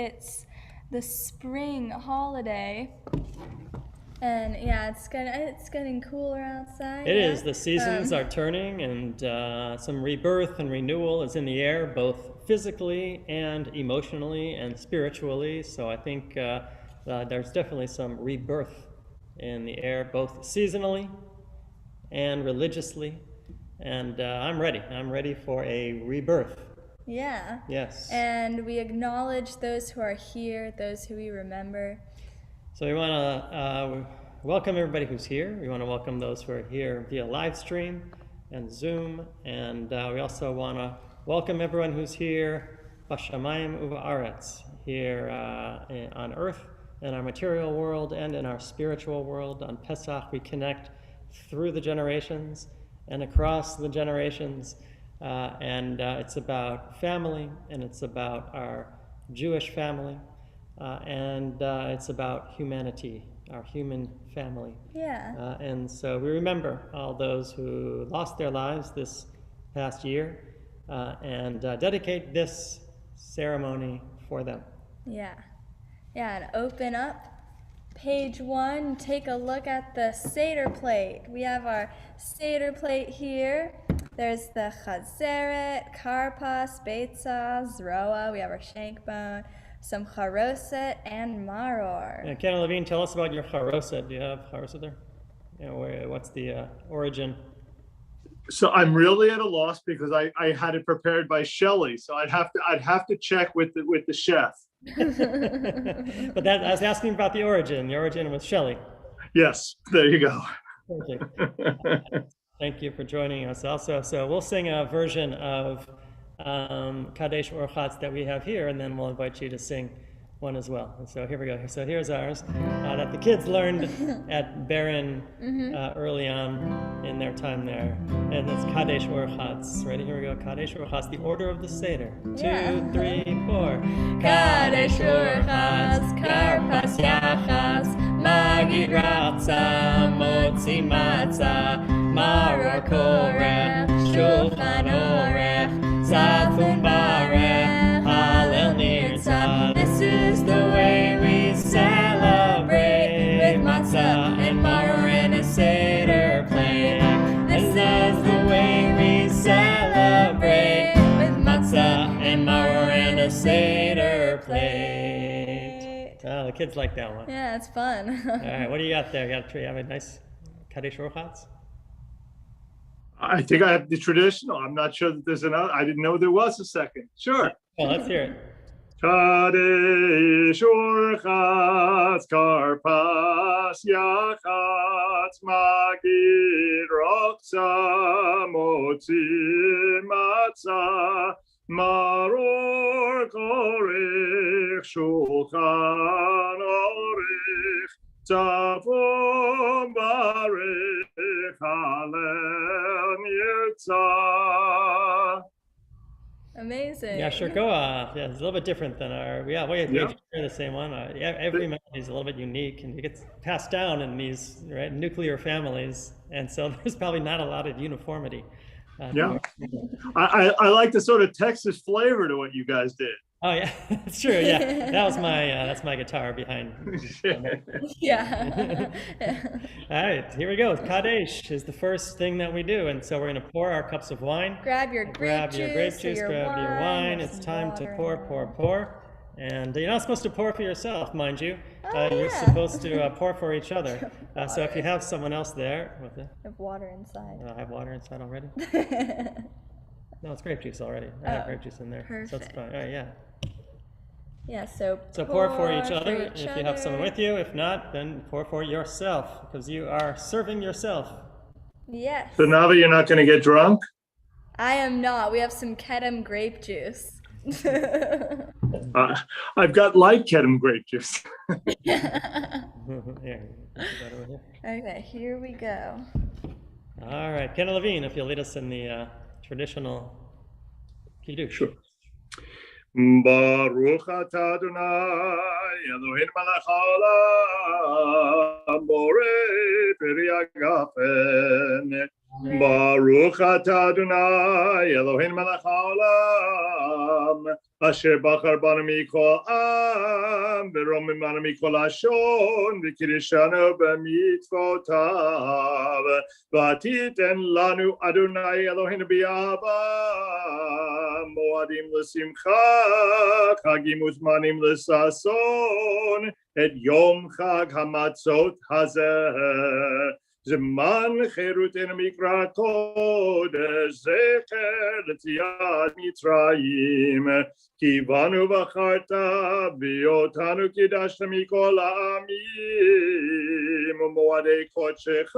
It's the spring holiday. And yeah, it's getting cooler outside. It is. The seasons are turning, and some rebirth and renewal is in the air, both physically and emotionally and spiritually. So I think there's definitely some rebirth in the air, both seasonally and religiously. And I'm ready. I'm ready for a rebirth. Yeah. Yes. And we acknowledge those who are here, those who we remember. So we want to welcome everybody who's here. We want to welcome those who are here via live stream and Zoom. And we also want to welcome everyone who's here, Bashamayim Uva'aretz, here on earth, in our material world, and in our spiritual world. On Pesach, we connect through the generations and across the generations. And it's about family, and it's about our Jewish family. And it's about humanity, our human family. Yeah. And so we remember all those who lost their lives this past year and dedicate this ceremony for them. Yeah. Yeah, and open up page 1, take a look at the Seder plate. We have our Seder plate here. There's the chazeret, karpas, beitzah, zroa. We have our shank bone, some charoset, and maror. And Ken Levine, tell us about your charoset. Do you have charoset there? What's the origin? So I'm really at a loss because I had it prepared by Shelley. So I'd have to check with the chef. But I was asking about the origin. The origin was Shelley. Yes, there you go. Perfect. Thank you for joining us also. So we'll sing a version of Kadesh Orchatz that we have here, and then we'll invite you to sing one as well. And so here we go. So here's ours that the kids learned at Barron early on in their time there. And it's Kadesh Orchatz. Ready? Here we go. Kadesh Orchatz, the order of the Seder. 2, 3, 4. Kadesh Orchatz, karpas yachas, magid ratza, motzi matzah, maror korech, shulchan orech, zafun barech, halel nirtzah. This is the way we celebrate with matzah and maror and a Seder plate. This is the way we celebrate with matzah and maror and a Seder plate. Oh, the kids like that one. Yeah, it's fun. All right, what do you got there? You have a nice Kadesh Orchatz? I think I have the traditional. I'm not sure that there's another. I didn't know there was a second. Sure. Well, let's hear it. Kadesh Orchatz, karpas yachatz, magid ratza, motzi matzah, maror korech, shulchan orech, zafon barech, halel nirtzah. Amazing. Yeah, sure. Go. Yeah, it's a little bit different than our. We share the same one. Every melody is a little bit unique, and it gets passed down in these nuclear families, and so there's probably not a lot of uniformity. I like the sort of Texas flavor to what you guys did. Oh yeah, that's true. Yeah, that's my guitar behind. Yeah. All right, here we go. Kadesh is the first thing that we do, and so we're going to pour our cups of wine. Grab your grape juice, grab your wine. It's time to pour. And you're not supposed to pour for yourself, mind you. You're supposed to pour for each other. So if you have someone else there, I have water inside. I have water inside already. No, it's grape juice already. I have grape juice in there. Perfect. So it's fine. All right, yeah. Yeah, so pour for each other if you have someone with you. If not, then pour for yourself, because you are serving yourself. Yes. So now that you're not going to get drunk? I am not. We have some Kedem grape juice. I've got light Kedem grape juice. Okay, here we go. All right, Ken Levine, if you'll lead us in the traditional Kiddush. Sure. Baruch atah Adonai Eloheinu melech haolam borei peri hagafen Baruch atah Adonai Eloheinu melech haolam asher bachar banu mikol am v'romim banu mikol lashon v'kiddushanu b'mitzvotav v'atiten lanu Adonai Eloheinu b'yava moadim l'simcha chagim uzmanim l'sason et yom chag hamatzot hazeh זמן חירותנו מקרא קודש, זכר ליציאת מצרים. כי בנו בחרת, ואותנו קידשת מכל העמים, ומועדי קודשך,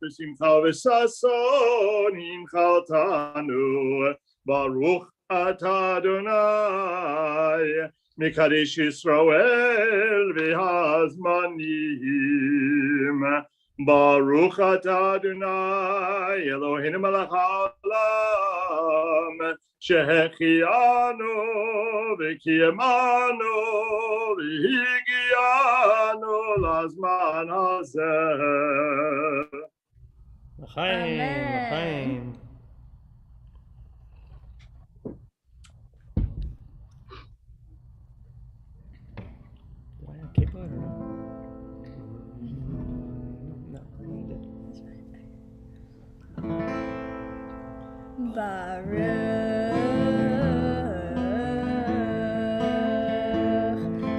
בשמחה ובששון הנחלתנו. ברוך אתה אדוני, מקדש ישראל והזמנים. Baruch atah Adonai Eloheinu melech haolam shehechianu v'kiyamanu v'higianu lazman hazeh. L'chaim, l'chaim. Do I have keyboard or no? Baruch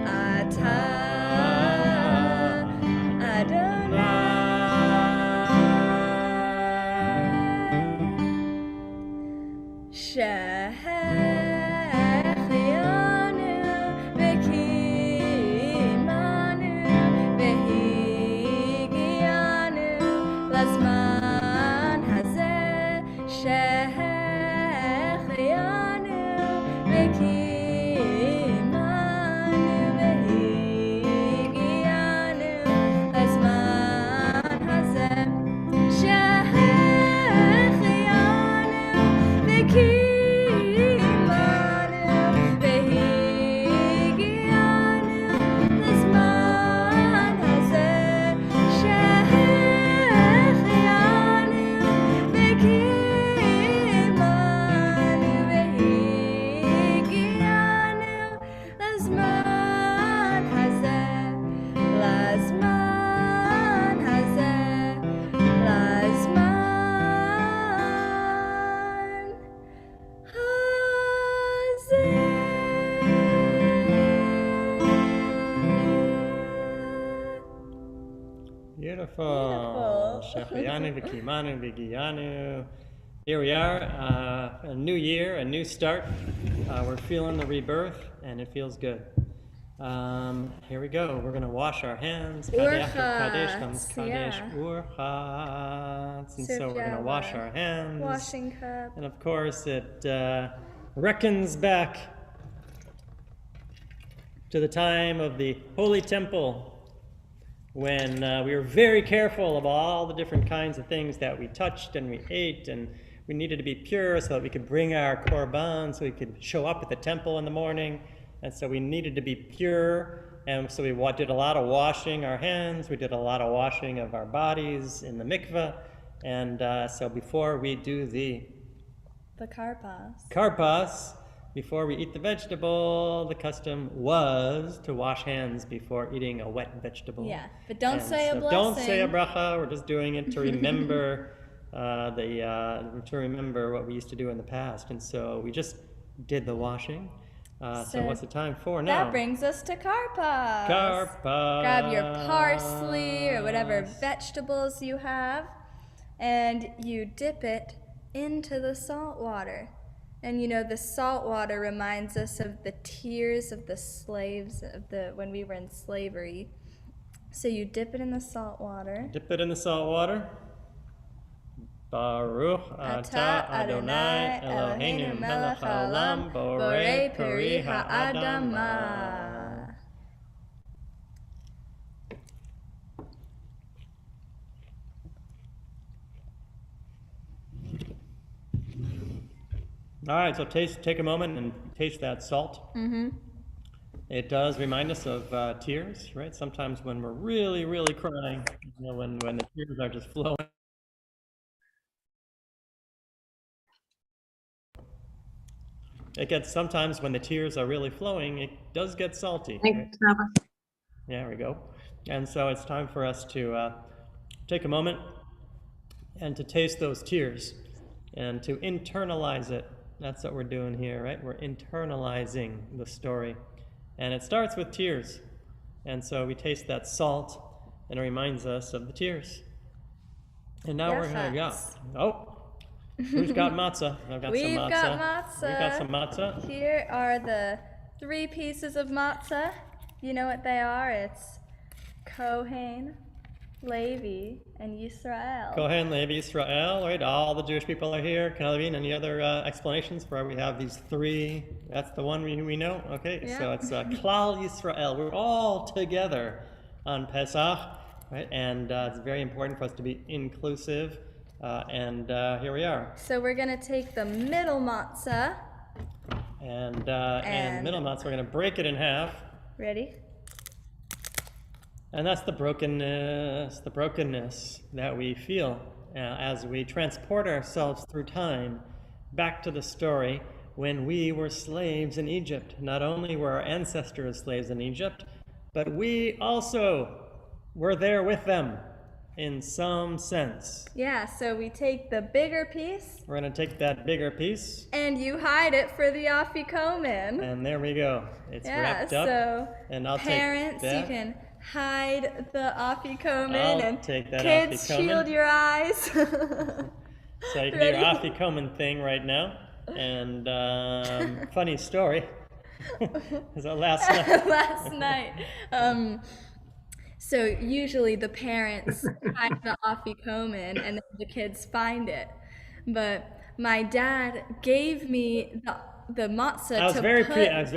atah Adonai shehechianu v'kimanu v'higianu lazman hazeh shehechianu v'kimanu v'higianu lazman hazeh shehechianu v'kimanu v'higianu lazman hazeh shehechianu v'kimanu v'higianu lazman hazeh lazman hazeh lazman Beautiful. Shechianu v'kimanu v'giyanu. Here we are, a new year, a new start. We're feeling the rebirth, and it feels good. Here we go. We're going to wash our hands. Kadesh, Kadesh, Kadesh, Urchatz. And so we're going to wash our hands. Washing cup. And of course, it reckons back to the time of the Holy Temple, when we were very careful of all the different kinds of things that we touched and we ate, and we needed to be pure so that we could bring our korban, so we could show up at the temple in the morning. And so we needed to be pure, and so we did a lot of washing our hands, we did a lot of washing of our bodies in the mikveh, and so before we do the karpas, before we eat the vegetable, the custom was to wash hands before eating a wet vegetable. Yeah, but don't say a blessing. Don't say a bracha. We're just doing it to remember to remember what we used to do in the past. And so we just did the washing. So what's the time for now? That brings us to karpas. Karpas. Grab your parsley or whatever vegetables you have, and you dip it into the salt water. And you know, the salt water reminds us of the tears of the slaves when we were in slavery. So you dip it in the salt water. Dip it in the salt water. Baruch atah Adonai Eloheinu melech haolam borei peri ha'adamah. All right, so take a moment and taste that salt. Mm-hmm. It does remind us of tears, right? Sometimes when we're really, really crying, when the tears are just flowing. it gets, sometimes when the tears are really flowing, it does get salty. Thanks, Rabbi. There we go. And so it's time for us to take a moment and to taste those tears and to internalize it. That's what we're doing here, right? We're internalizing the story. And it starts with tears. And so we taste that salt, and it reminds us of the tears. And now we're going to go. Oh, who's got matzah? I've got We've some matzah. got matzah. We've got some matzah. Here are the 3 pieces of matzah. You know what they are? It's Kohen, Levi, and Yisrael. Kohen, Levi, Israel, right? All the Jewish people are here. Kalavin, any other explanations for why we have these 3? That's the one we know? Okay, Yeah. so it's Klal Yisrael. We're all together on Pesach, right? And it's very important for us to be inclusive. And here we are. So we're going to take the middle matzah. And middle matzah, we're going to break it in half. Ready? And that's the brokenness that we feel as we transport ourselves through time back to the story when we were slaves in Egypt. Not only were our ancestors slaves in Egypt, but we also were there with them in some sense. Yeah, so we take the bigger piece. We're going to take that bigger piece. And you hide it for the afikomen. And there we go. It's wrapped up. So and I'll parents, take that. you can hide the afikomen, I'll and take that kids, afikomen. shield your eyes. So you can do your afikomen thing right now. And funny story. Was that last night? Last night. So usually the parents hide the afikomen and then the kids find it. But my dad gave me the matzah I was to very put... I was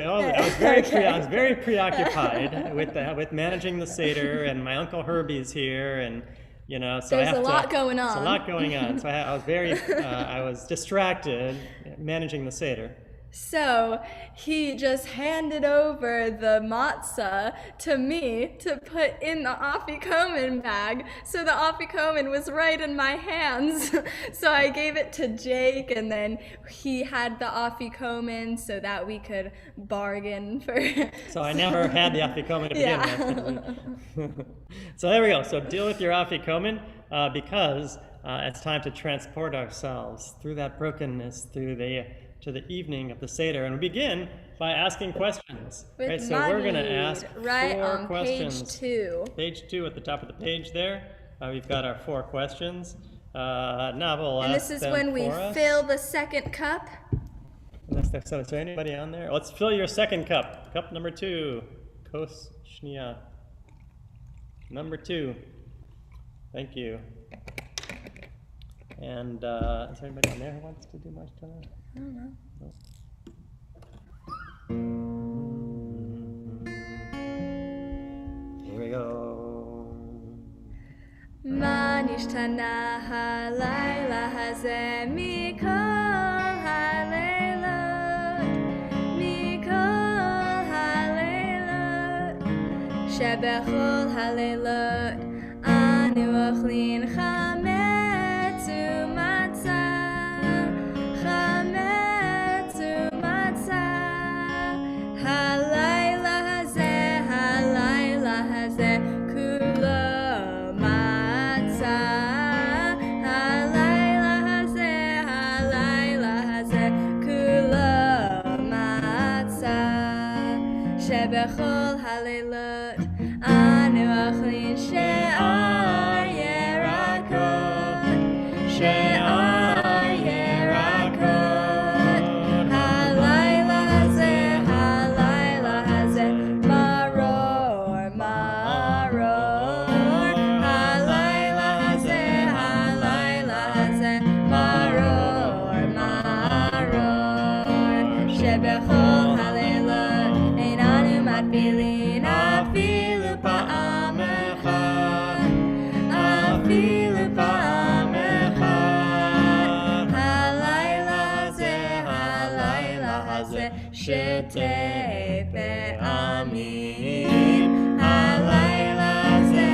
very preoccupied with managing the Seder, and my Uncle Herbie's here, and you know, so There's a lot going on. There's a lot going on. So I was very I was distracted managing the Seder. So he just handed over the matzah to me to put in the afikomen bag. So the afikomen was right in my hands. So I gave it to Jake, and then he had the afikomen so that we could bargain for. So I never had the afikomen to begin with. So there we go. So deal with your afikomen because it's time to transport ourselves through that brokenness, to the evening of the Seder, and we begin by asking questions. With right, so we're going to ask right 4 on questions. page 2. Page 2 at the top of the page there. We've got our 4 questions. Now we'll And ask this is them when we for us. fill the second cup. So is there anybody on there? Let's fill your second cup. Cup number 2. Kos shnia. Number 2. Thank you. And is there anybody on there who wants to do much tonight? I don't know. Here we go. מה נשתנה הלילה הזה מכל הלילות, מכל הלילות, שבכל הלילות אנו אוכלים חמץ ומצה, חמץ ומצה. הלילה הזה כולו מצה. הלילה הזה כולו מצה. שבכל הלילות אנו אוכלים שאר ירקות, שאר ירקות. הלילה הזה מרור, מרור. הלילה הזה מרור, מרור. שבכל הלילות אין אנו מטבילים אפילו פעם אחת, אפילו פעם אחת. הלילה הזה שתי פעמים. הלילה הזה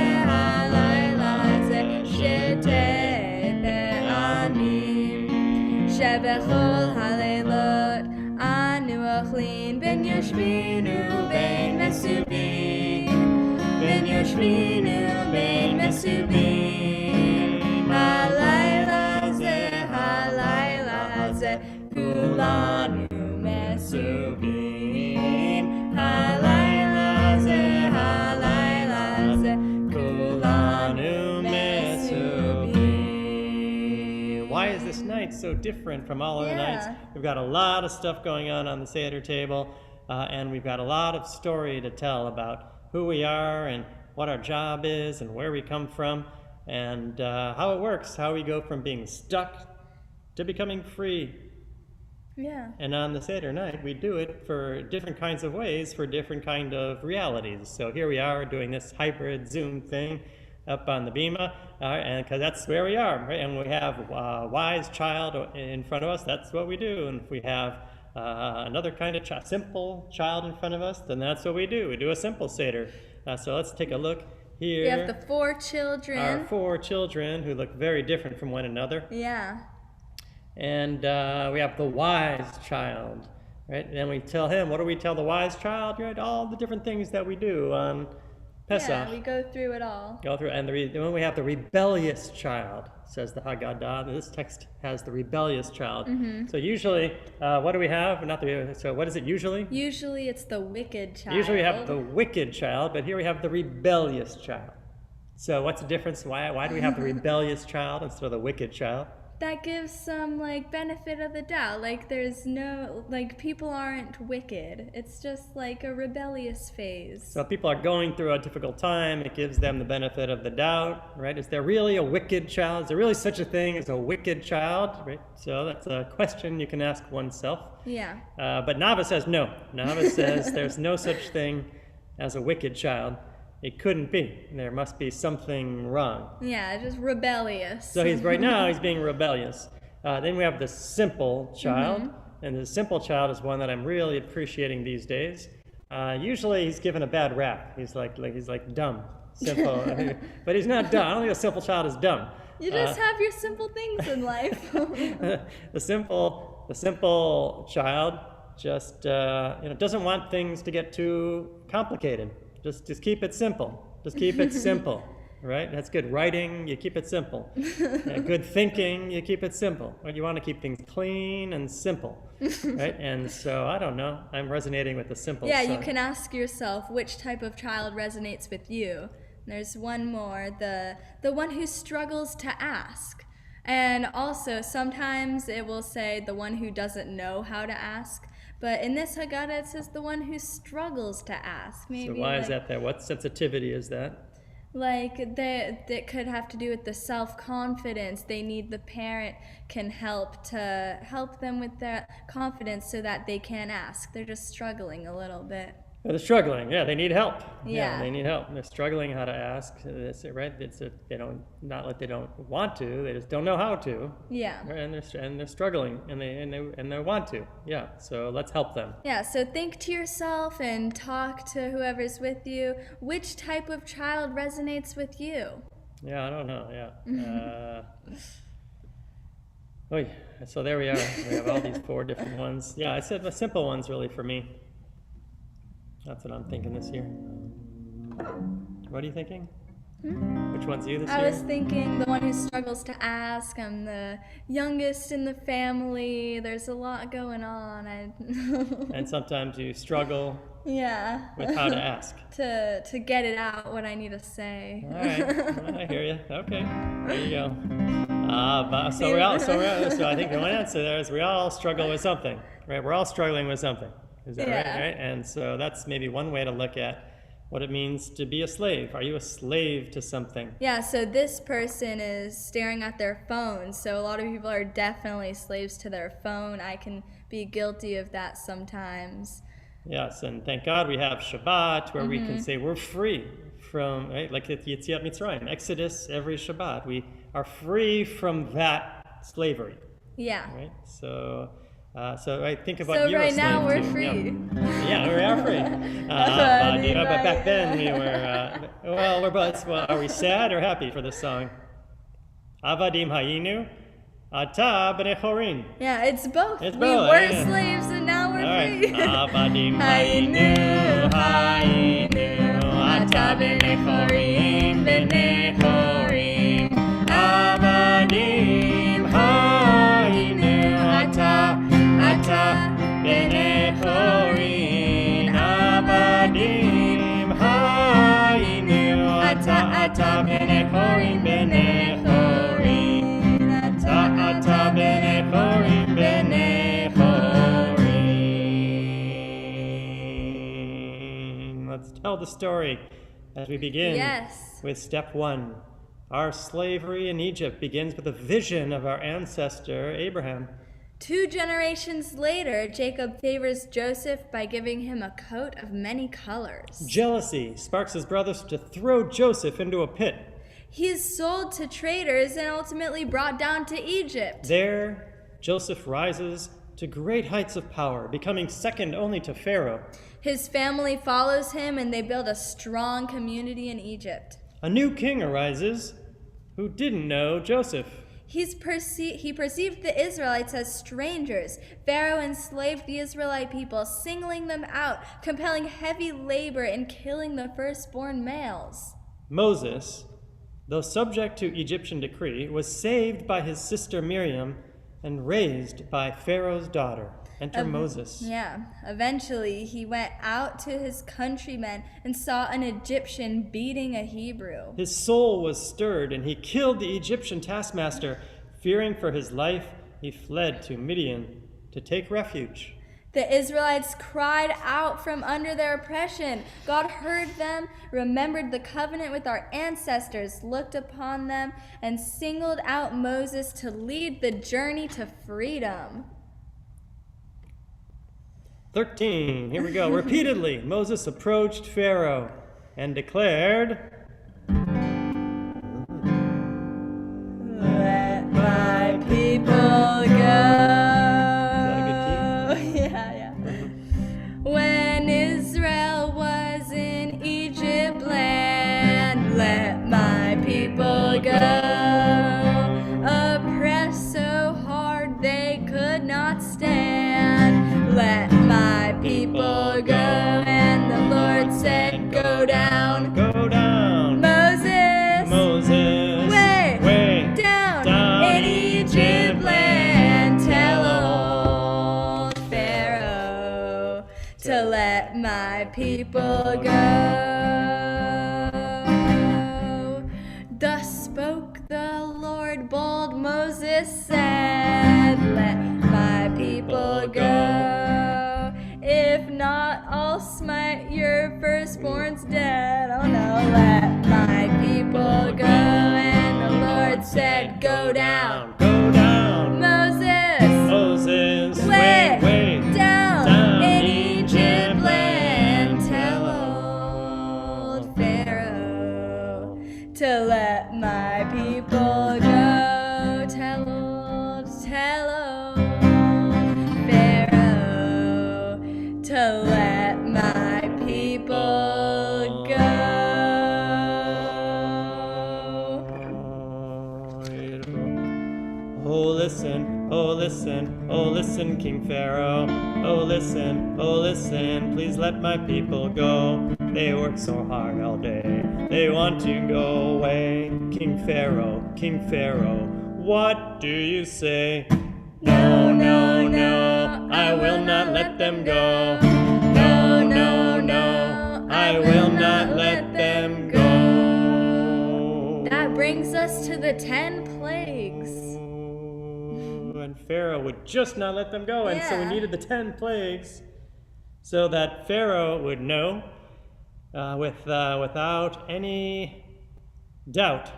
שתי פעמים. שבכל הלילות Yoshvinu bein mesubim. Halayla ze kulanu mesubim. Halayla ze kulanu mesubim. Why is this night so different from all other nights? We've got a lot of stuff going on the Seder table, and we've got a lot of story to tell about who we are and what our job is and where we come from and how it works, how we go from being stuck to becoming free. Yeah. And on the Seder night, we do it for different kinds of ways, for different kind of realities. So here we are doing this hybrid Zoom thing up on the Bima, and because that's where we are, right? And we have a wise child in front of us, that's what we do. And if we have another kind of simple child in front of us, then that's what we do. We do a simple Seder. So let's take a look here. We have the 4 children. Our 4 children who look very different from one another. Yeah. And we have the wise child, right? And then we tell him, what do we tell the wise child? Right? All the different things that we do on Pesach. Yeah, we go through it all. Go through, and then we have the rebellious child, says the Haggadah. This text has the rebellious child. Mm-hmm. So usually, what do we have? So what is it usually? Usually it's the wicked child. Usually we have the wicked child, but here we have the rebellious child. So what's the difference? Why do we have the rebellious child instead of the wicked child? That gives some benefit of the doubt. There's no people aren't wicked. It's just a rebellious phase. So if people are going through a difficult time, it gives them the benefit of the doubt, right? Is there really a wicked child? Is there really such a thing as a wicked child, right? So that's a question you can ask oneself. Yeah. But Nava says no. Nava says there's no such thing as a wicked child. It couldn't be. There must be something wrong. Yeah, just rebellious. So right now he's being rebellious. Then we have the simple child, Mm-hmm. and the simple child is one that I'm really appreciating these days. Usually he's given a bad rap. He's like dumb, simple, but he's not dumb. I don't think a simple child is dumb. You just have your simple things in life. The simple child just doesn't want things to get too complicated. Just keep it simple. Just keep it simple, right? That's good writing. You keep it simple. Good thinking. You keep it simple. Right? You want to keep things clean and simple, right? And so I don't know. I'm resonating with the simple. Yeah, side. you can ask yourself which type of child resonates with you. There's one more, the one who struggles to ask. And also sometimes it will say the one who doesn't know how to ask. But in this Haggadah, it says the one who struggles to ask. Maybe. So why is that there? What sensitivity is that? That could have to do with the self-confidence. They need the parent can help them with their confidence so that they can ask. They're just struggling a little bit. Well, they're struggling. Yeah, they need help. Yeah, they need help. They're struggling how to ask. Right? They don't want to. They just don't know how to. Yeah. Right? And they're struggling, and they want to. Yeah. So let's help them. Yeah. So think to yourself and talk to whoever's with you. Which type of child resonates with you? Yeah, I don't know. Yeah. So there we are. We have all these 4 different ones. Yeah, I said the simple ones really for me. That's what I'm thinking this year. What are you thinking? Which one's you this year? I was thinking the one who struggles to ask. I'm the youngest in the family. There's a lot going on. And sometimes you struggle yeah. with how to ask. to get it out, what I need to say. All right, well, I hear you. Okay, there you go. So I think the one answer there is we all struggle with something, right? We're all struggling with something. Is that right? And so that's maybe one way to look at what it means to be a slave. Are you a slave to something? Yeah, so this person is staring at their phone. So a lot of people are definitely slaves to their phone. I can be guilty of that sometimes. Yes, and thank God we have Shabbat where we can say we're free from, right? Like Yetziat Mitzrayim, Exodus every Shabbat. We are free from that slavery. Yeah. Right? So think about so you're right a slave now we're too. free. Yeah, we are free. But back then we were. Are we sad or happy for this song? Avadim hayinu, ata b'nei chorin. Yeah, it's both. It's we both, were yeah. slaves and now we're free. Avadim hayinu, ata b'nei chorin. b'nei chorim, avadim hayinu ata b'nei chorim, avadim hayinu ata b'nei chorim, b'nei chorim, ata b'nei chorim, b'nei chorim. Let's tell the story as we begin Yes. with step 1. Our slavery in Egypt begins with a vision of our ancestor Abraham. 2 generations later, Jacob favors Joseph by giving him a coat of many colors. Jealousy sparks his brothers to throw Joseph into a pit. He is sold to traders and ultimately brought down to Egypt. There, Joseph rises to great heights of power, becoming second only to Pharaoh. His family follows him and they build a strong community in Egypt. A new king arises who didn't know Joseph. He perceived the Israelites as strangers. Pharaoh enslaved the Israelite people, singling them out, compelling heavy labor and killing the firstborn males. Moses, though subject to Egyptian decree, was saved by his sister Miriam and raised by Pharaoh's daughter. Enter Moses. Yeah. Eventually, he went out to his countrymen and saw an Egyptian beating a Hebrew. His soul was stirred, and he killed the Egyptian taskmaster. Fearing for his life, he fled to Midian to take refuge. The Israelites cried out from under their oppression. God heard them, remembered the covenant with our ancestors, looked upon them, and singled out Moses to lead the journey to freedom. 13, here we go. Repeatedly, Moses approached Pharaoh and declared, Let my people go. Is that a good key? Yeah. When Israel was in Egypt land, let my people go. Oppressed so hard they could not stand. Let my people go. And the Lord said, go down. Go down. Moses, way down in Egypt land. Tell old Pharaoh to let my people go. Thus spoke the Lord, bold Moses said, let my people go. If not, I'll smite your firstborns dead. Oh no, let my people go. And the Lord said, go down. Go down. Moses, way down in Egypt land. Tell old Pharaoh to let my people go. Tell old Pharaoh to let my people go. Oh, listen, King Pharaoh. Oh, listen, please let my people go. They work so hard all day. They want to go away. King Pharaoh, what do you say? No, I will not let them go. No, I will not let them go. That brings us to the 10 plagues. And Pharaoh would just not let them go, and so we Yeah. needed the 10 plagues so that Pharaoh would know without any doubt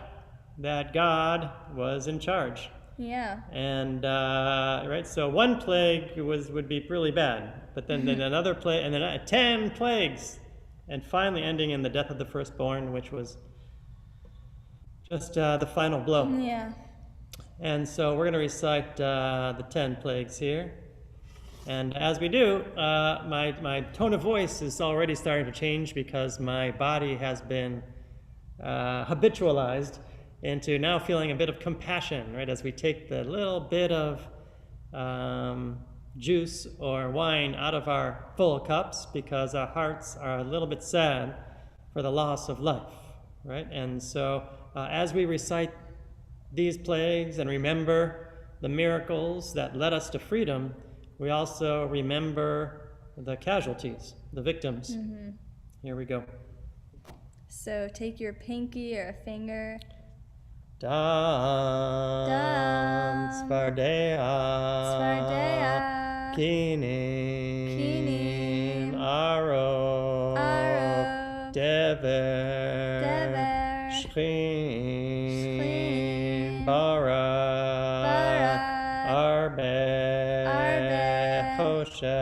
that God was in charge. Yeah. And right, so one plague would be really bad, but then another plague, and then 10 plagues, and finally ending in the death of the firstborn, which was just the final blow. Yeah. And so we're going to recite the 10 plagues here. And as we do, my tone of voice is already starting to change because my body has been habitualized into now feeling a bit of compassion, right? As we take the little bit of juice or wine out of our full cups because our hearts are a little bit sad for the loss of life. right? And so as we recite these plagues and remember the miracles that led us to freedom, we also remember the casualties, the victims. Mm-hmm. Here we go. So take your pinky or a finger. Dam, Svardea, Svardea, Kinim, Aro, Dever, Shchim, Bara, Arbe, Choshe,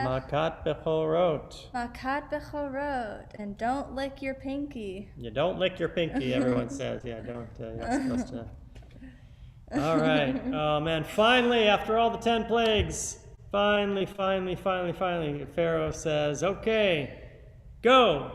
Makat Bechorot. Makat bechorot, and don't lick your pinky. You don't lick your pinky, everyone says. Yeah, don't. You're not supposed to. All right. Oh, man. Finally, after all the 10 plagues, finally, Pharaoh says, okay, go.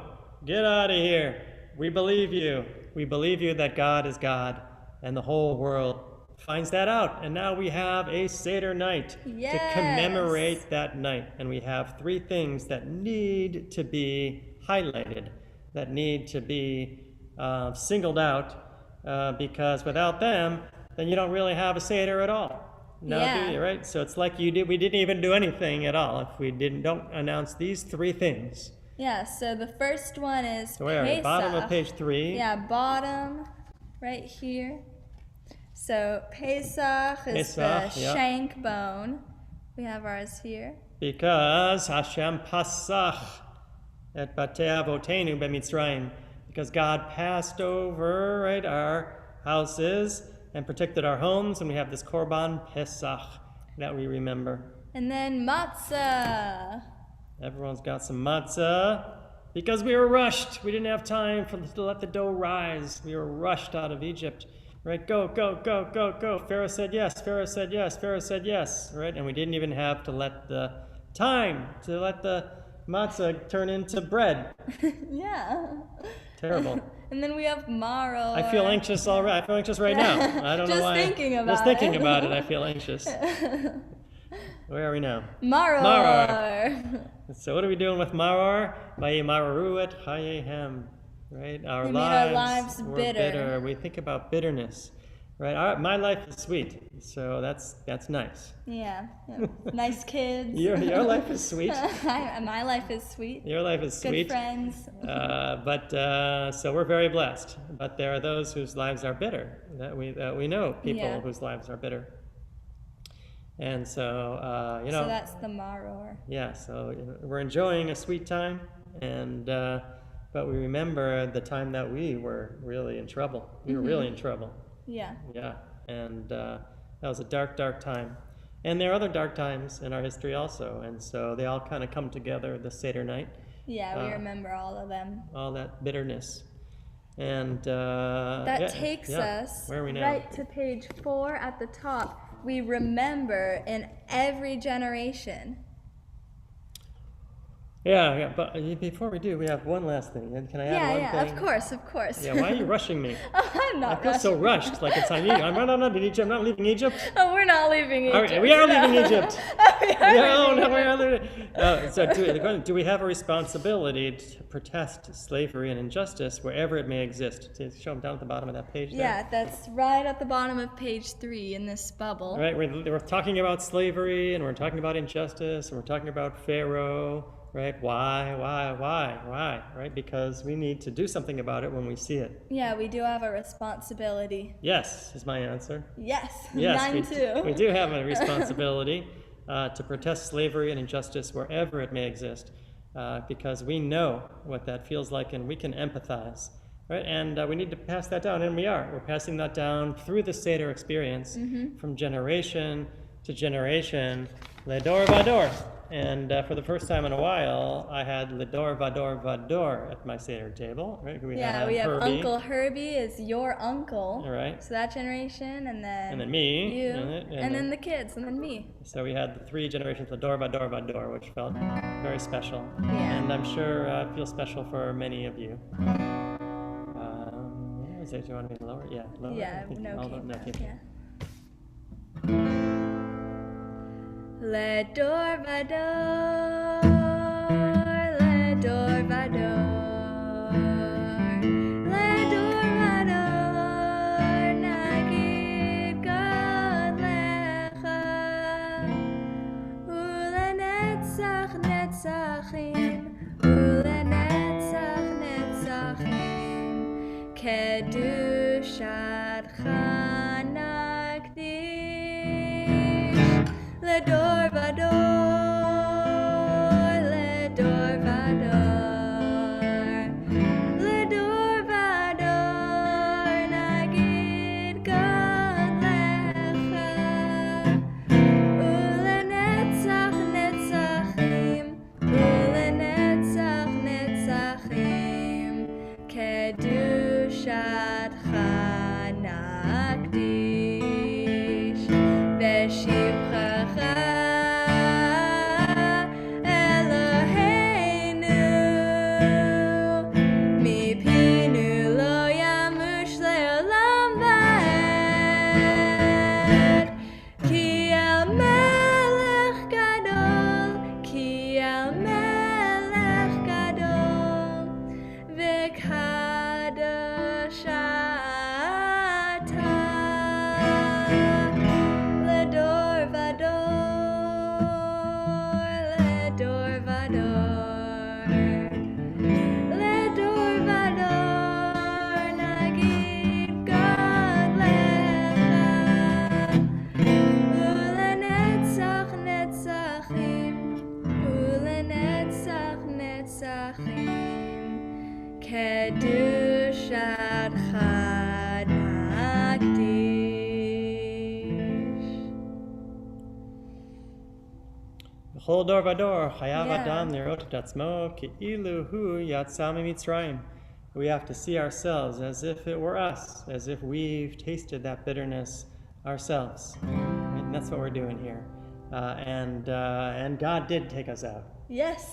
Get out of here. We believe you. We believe you that God is God, and the whole world finds that out. And now we have a Seder night to commemorate that night. And we have 3 things that need to be highlighted, that need to be singled out, because without them, then you don't really have a Seder at all. No, do you, right? So it's like we didn't even do anything at all if we don't announce these 3 things. Yeah, so the first one is So where are we? Pesach. Bottom of page 3. Yeah, bottom, right here. So Pesach is the shank bone. We have ours here. Because Hashem Pasach et Batei Avotenu b'Mitzrayim. Because God passed over, right, our houses and protected our homes, and we have this Korban Pesach that we remember. And then matzah. Everyone's got some matzah because we were rushed. We didn't have time to let the dough rise. We were rushed out of Egypt. Right? Go. Pharaoh said yes. Pharaoh said yes. Pharaoh said yes. Right? And we didn't even have to let the time to let the matzah turn into bread. Yeah. Terrible. And then we have maror. I feel anxious already. I feel anxious right now. I don't know why. Just thinking about it, I feel anxious. Where are we now? Maror. So what are we doing with maror? Vayimararu et chayehem. Right? Our lives were bitter. We think about bitterness. Right? My life is sweet. So that's nice. Yeah. Nice kids. Your life is sweet. My life is sweet. Your life is sweet. Good friends. So we're very blessed. But there are those whose lives are bitter. That we know people whose lives are bitter. And so So that's the maror. Yeah. So we're enjoying a sweet time, and but we remember the time that we were really in trouble. We were really in trouble. Yeah. Yeah. And that was a dark time. And there are other dark times in our history also. And so they all kind of come together this Seder night. Yeah, we remember all of them. All that bitterness. And that takes us Where are we now? right to page 4 at the top. We remember in every generation. Yeah, but before we do, we have one last thing. Can I add one thing? Of course. Yeah, why are you rushing me? I'm not I feel so rushed, like it's on Egypt. I'm not Egypt. I'm not leaving Egypt. Oh, we're not leaving Egypt. All right, we are leaving Egypt. We are leaving. So do we have a responsibility to protest slavery and injustice wherever it may exist? To show them down at the bottom of that page there. Yeah, that's right at the bottom of page 3 in this bubble. Right, we're talking about slavery, and we're talking about injustice, and we're talking about Pharaoh. Right? Why? Right? Because we need to do something about it when we see it. Yeah, we do have a responsibility. Yes, is my answer. Yes, mine too. We do have a responsibility to protest slavery and injustice wherever it may exist, because we know what that feels like and we can empathize. Right? And we need to pass that down, and we are. We're passing that down through the Seder experience from generation to generation, Ledor Vador. And for the first time in a while, I had Ledor Vador Vador at my Seder table. Right? We have Herbie. Uncle Herbie is your uncle. All right. So that generation, and then me, you, and then the kids, and then me. So we had the 3 generations, Ledor Vador Vador, which felt very special. Yeah. And I'm sure it feels special for many of you. Do you want me to lower? Yeah, lower. Yeah, Ledor Vador, Ledor Vador, ולנצח נצחים, קדושתך נקדיש, לדור ודור, לדור ודור, לדור ודור, נגיד גדלך, ולנצח נצחים, ולנצח נצחים, קדושתך נקדיש, ושבחך אלוהינו, מפינו לא ימוש לעולם ועד, כי אל מלך גדול, כי אל מלך גדול, וקדוש אתה, לדור ודור, לדור ודור, לדור ודור, נגיד גדלך, ולנצח נצחים, ולנצח נצחים, קדושתך נקדיש. בכל דור ודור חייב Yeah. אדם לראות את עצמו כאילו הוא יצא ממצרים. We have to see ourselves as if it were us, as if we've tasted that bitterness ourselves. And that's what we're doing here. And God did take us out. Yes.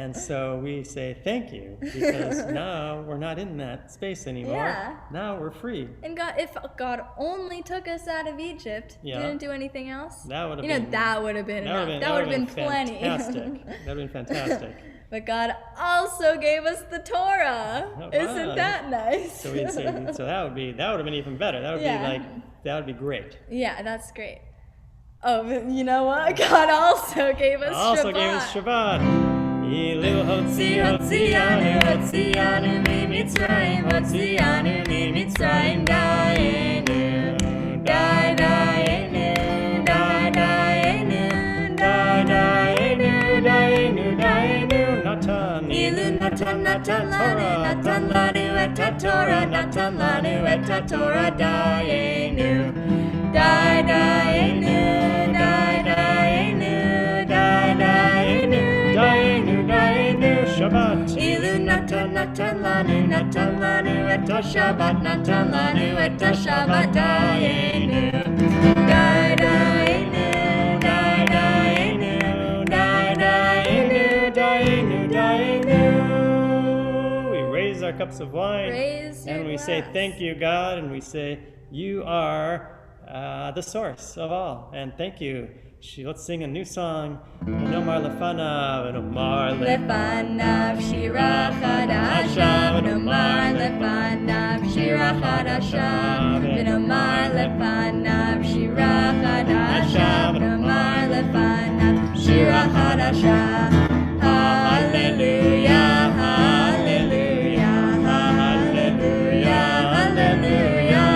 And so we say thank you, because now we're not in that space anymore. Yeah. Now we're free. And God, if God only took us out of Egypt, Yeah. didn't do anything else, That would have you know, been that would have been enough. That would have been plenty. Fantastic. That would have been fantastic. But God also gave us the Torah. Oh, Isn't wow. that nice? So we'd say, so that would have been even better. That would Yeah. be like, that would be great. Yeah, that's great. Oh, but you know what? God also gave us Also Shabbat. gave us Shabbat. Ilu hotzianu hotzianu mimitzrayim hotzianu mimitzrayim dayenu dayenu dayenu dayenu dayenu dayenu natan ilu natan natan lanu et Torah natan lanu et Torah dayenu dayenu dayenu dayenu dayenu Shabbat. Ilu natan natan lanu et Shabbat natan lanu et Shabbat dayenu dayenu dayenu dayenu dayenu. We raise our cups of wine Raise your and we say glass. thank you, God, and we say you are the source of all, and thank you. Let's sing a new song. V'nomar lefanav, v'nomar לפניו שירה חדשה, ונאמר לפניו שירה חדשה, ונאמר לפניו שירה חדשה, ונאמר לפניו שירה חדשה. הללויה, הללויה, הללויה, הללויה,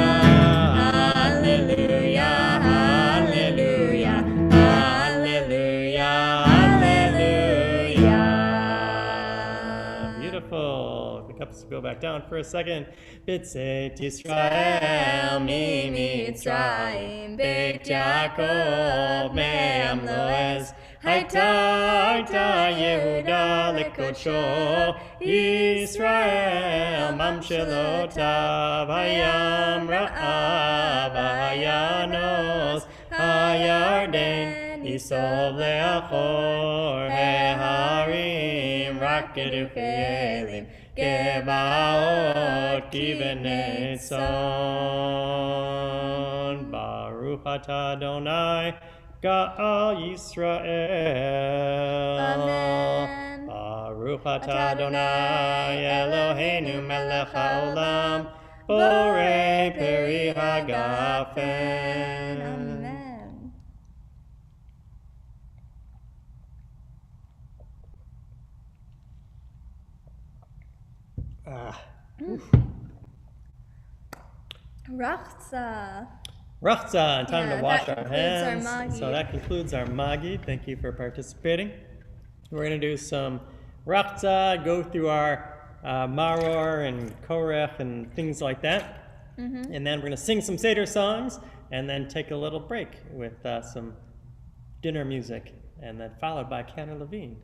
הללויה, הללויה. Beautiful. The cups go back down for a second. B'tzeit Yisrael mi Mitzrayim, Beit Yaakov me'am lo'ez. Hayta Yehuda lekodsho, Yisrael mamshelotav, hayam ra'av, hayanos, hayarden, Yisov le'achor, heharim, rakedu cheyelim, gebaot, kivenei tzon. Baruch atah Adonai, Ga'al Yisrael. Amen. Baruch atah Adonai, Eloheinu melech haolam, borei peri hagafen. Amen. Rachza. Rachza, time Yeah, to wash that our concludes our hands. Magi. So that concludes our Magi. Thank you for participating. We're going to do some Rachza, go through our Maror and Korech and things like that. And then we're going to sing some Seder songs and then take a little break with some dinner music. And then followed by Cantor Levine,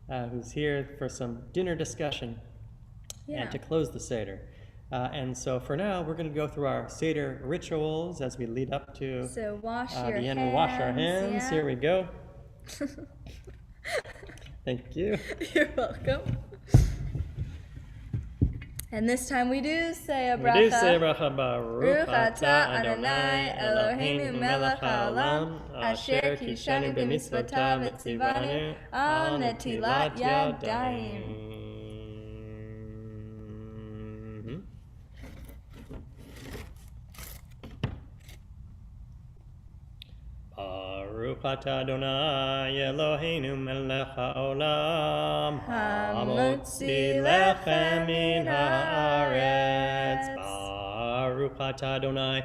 who's here for some dinner discussion and to close the Seder. And so for now, we're going to go through our Seder rituals as we lead up to So wash the your end. hands. We'll wash our hands. Yeah. Here we go. Thank you. You're welcome. And this time we do say a bracha. We do say bracha Baruch atah Adonai Eloheinu melech haolam asher kishanu b'mitzvotav v'tzivanu al netilat yadayim. Baruch atah Adonai Eloheinu melech haolam hamotzi lechem min haaretz. Baruch atah Adonai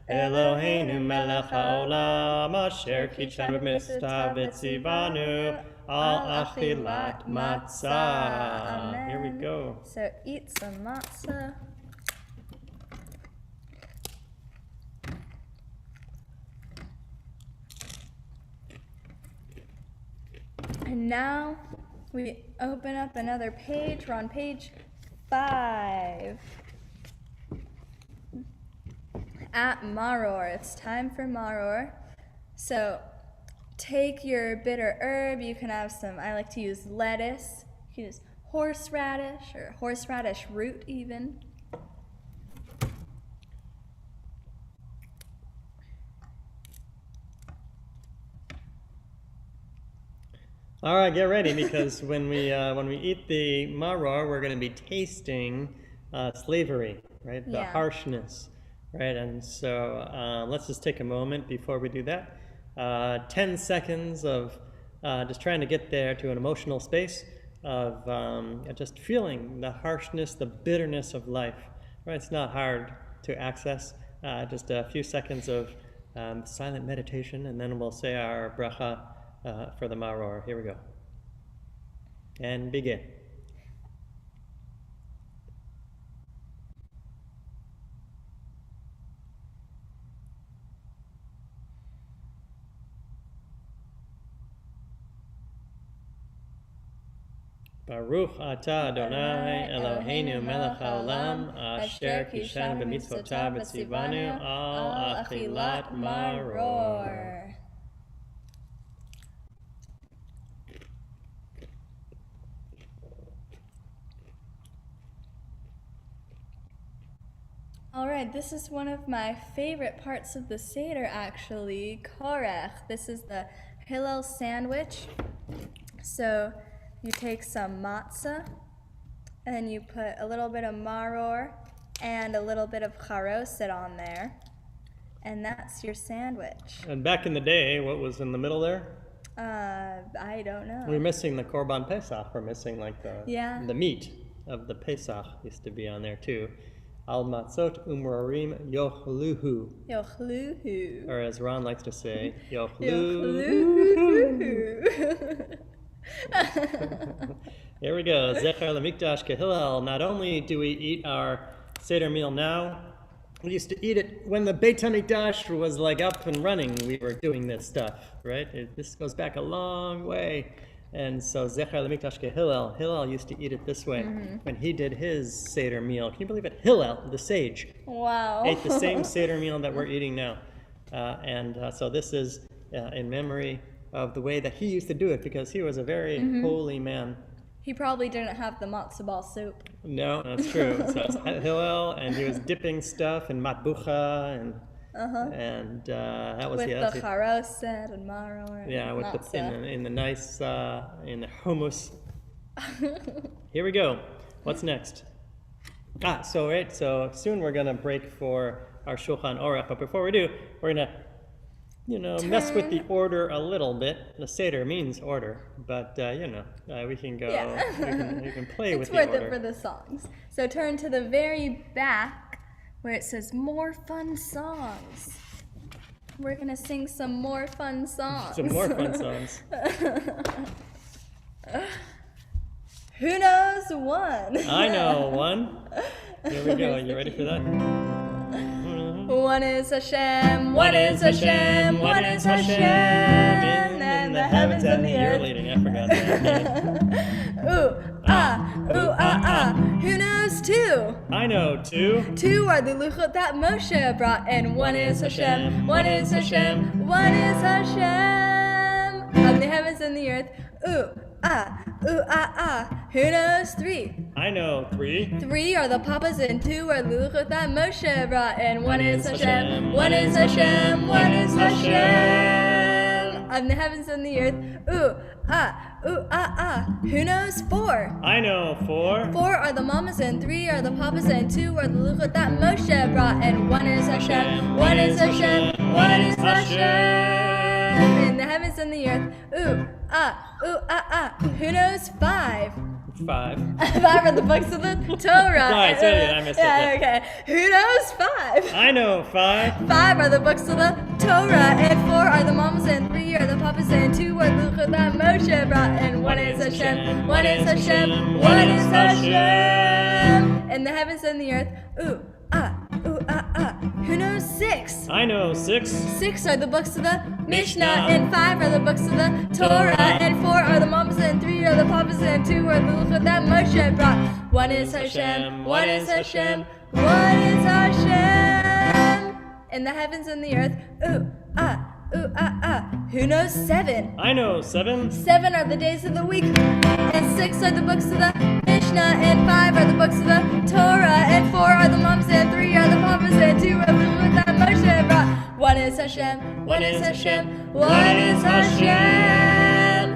Eloheinu melech haolam asher kitshanu b'mitzvotav v'tzivanu al achilat matzah. Here we go. So eat some matzah. And now we open up another page. We're on page 5. At Maror. It's time for Maror. So take your bitter herb. You can have some, I like to use lettuce. You can use horseradish or horseradish root even. All right, get ready, because when we eat the maror, we're going to be tasting slavery, right? The harshness, right? And so let's just take a moment before we do that. 10 seconds of just trying to get there to an emotional space of just feeling the harshness, the bitterness of life, right? It's not hard to access. Just a few seconds of silent meditation, and then we'll say our bracha for the maror. Here we go. And begin. Baruch atah Adonai Eloheinu melech haolam asher kishanu b'mitzvotav v'tzivanu al achilat maror. All right, this is one of my favorite parts of the Seder, actually, korech. This is the Hillel sandwich. So you take some matzah, and then you put a little bit of maror and a little bit of charoset on there, and that's your sandwich. And back in the day, what was in the middle there? I don't know. We're missing the korban pesach. We're missing like the meat of the pesach used to be on there too. Al matzot umrorim yochluhu. Yochluhu. Or as Ron likes to say, Yochluhu. Here we go. Zecher lemikdash kehillel. Not only do we eat our Seder meal now, we used to eat it when the Beit HaMikdash was like up and running. We were doing this stuff, right? This goes back a long way. And so Zecher lemikdash kehillel. Hillel used to eat it this way when he did his Seder meal. Can you believe it? Hillel, the sage, ate the same Seder meal that we're eating now. So this is in memory of the way that he used to do it, because he was a very holy man. He probably didn't have the matzo ball soup. No, that's true. So it's Hillel, and he was dipping stuff in matbucha, and that was with the charoset and maror. Yeah, with in the nice in the hummus. Here we go. What's next? So soon we're gonna break for our Shulchan Aruch, but before we do, we're gonna mess with the order a little bit. The Seder means order, but we can go. Yeah. We can play with It's the worth order. it for the songs. So turn to the very back where it says more fun songs. We're gonna sing some more fun songs. Some more fun songs. Who knows one? I know one. Here we go. You ready for that? One is Hashem, one is Hashem, one is Hashem, and the heavens and the You're earth. leading. I forgot that. Ooh, ah. Who knows two? I know two. Two are the luchot that Moshe brought, and one is Hashem, one is Hashem, one is Hashem of the heavens and the earth. Ooh, ah. Who knows three? I know three. Three are the papas and two are the luchot that Moshe brought, and one is Hashem, one is Hashem, one is Hashem of the heavens and the earth. Ooh, ah. Who knows four? I know four. Four are the mamas and three are the papas and two are the luchot that Moshe brought, and one is Hashem, one is Hashem, one is Hashem in the heavens and the earth. Ooh, ah. Who knows five? Five. Five are the books of the Torah. Right, sorry, I missed it. Yeah, okay. Who knows five? I know five. Five are the books of the Torah, and four are the mamas, and three are the papas, and two are the luchot that Moshe brought, and one is Hashem, one is Hashem, one is Hashem in the heavens and the earth. Ooh, ah. Who knows six? I know six. Six are the books of the Mishnah, and five are the books of the Torah, and four are the mamas, and three are the papas, and two are the luchot that Moshe brought. One is Hashem, one is Hashem, one is Hashem in the heavens and the earth. Ooh, ah. Who knows seven? I know seven. Seven are the days of the week, and six are the books of the Mishnah, and five are the books of the Torah, and four are the moms, and three are the papas, and two are the luchot that Moshe brought. One is Hashem, one is Hashem, one is Hashem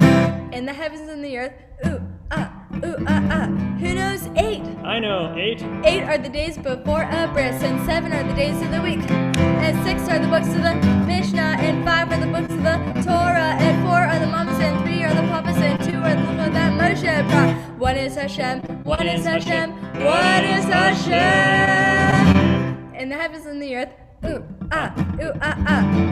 in the heavens and the earth. Ooh, ah. Who knows eight? I know eight. Eight are the days before a bris, and seven are the days of the week, and six are the books of the Mishnah, and five are the books of the Torah, and four are the mamas, and three are the papas, and two are the luchot that Moshe brought. One is Hashem, one is Hashem, one is Hashem in the heavens and the earth. Ooh, ah.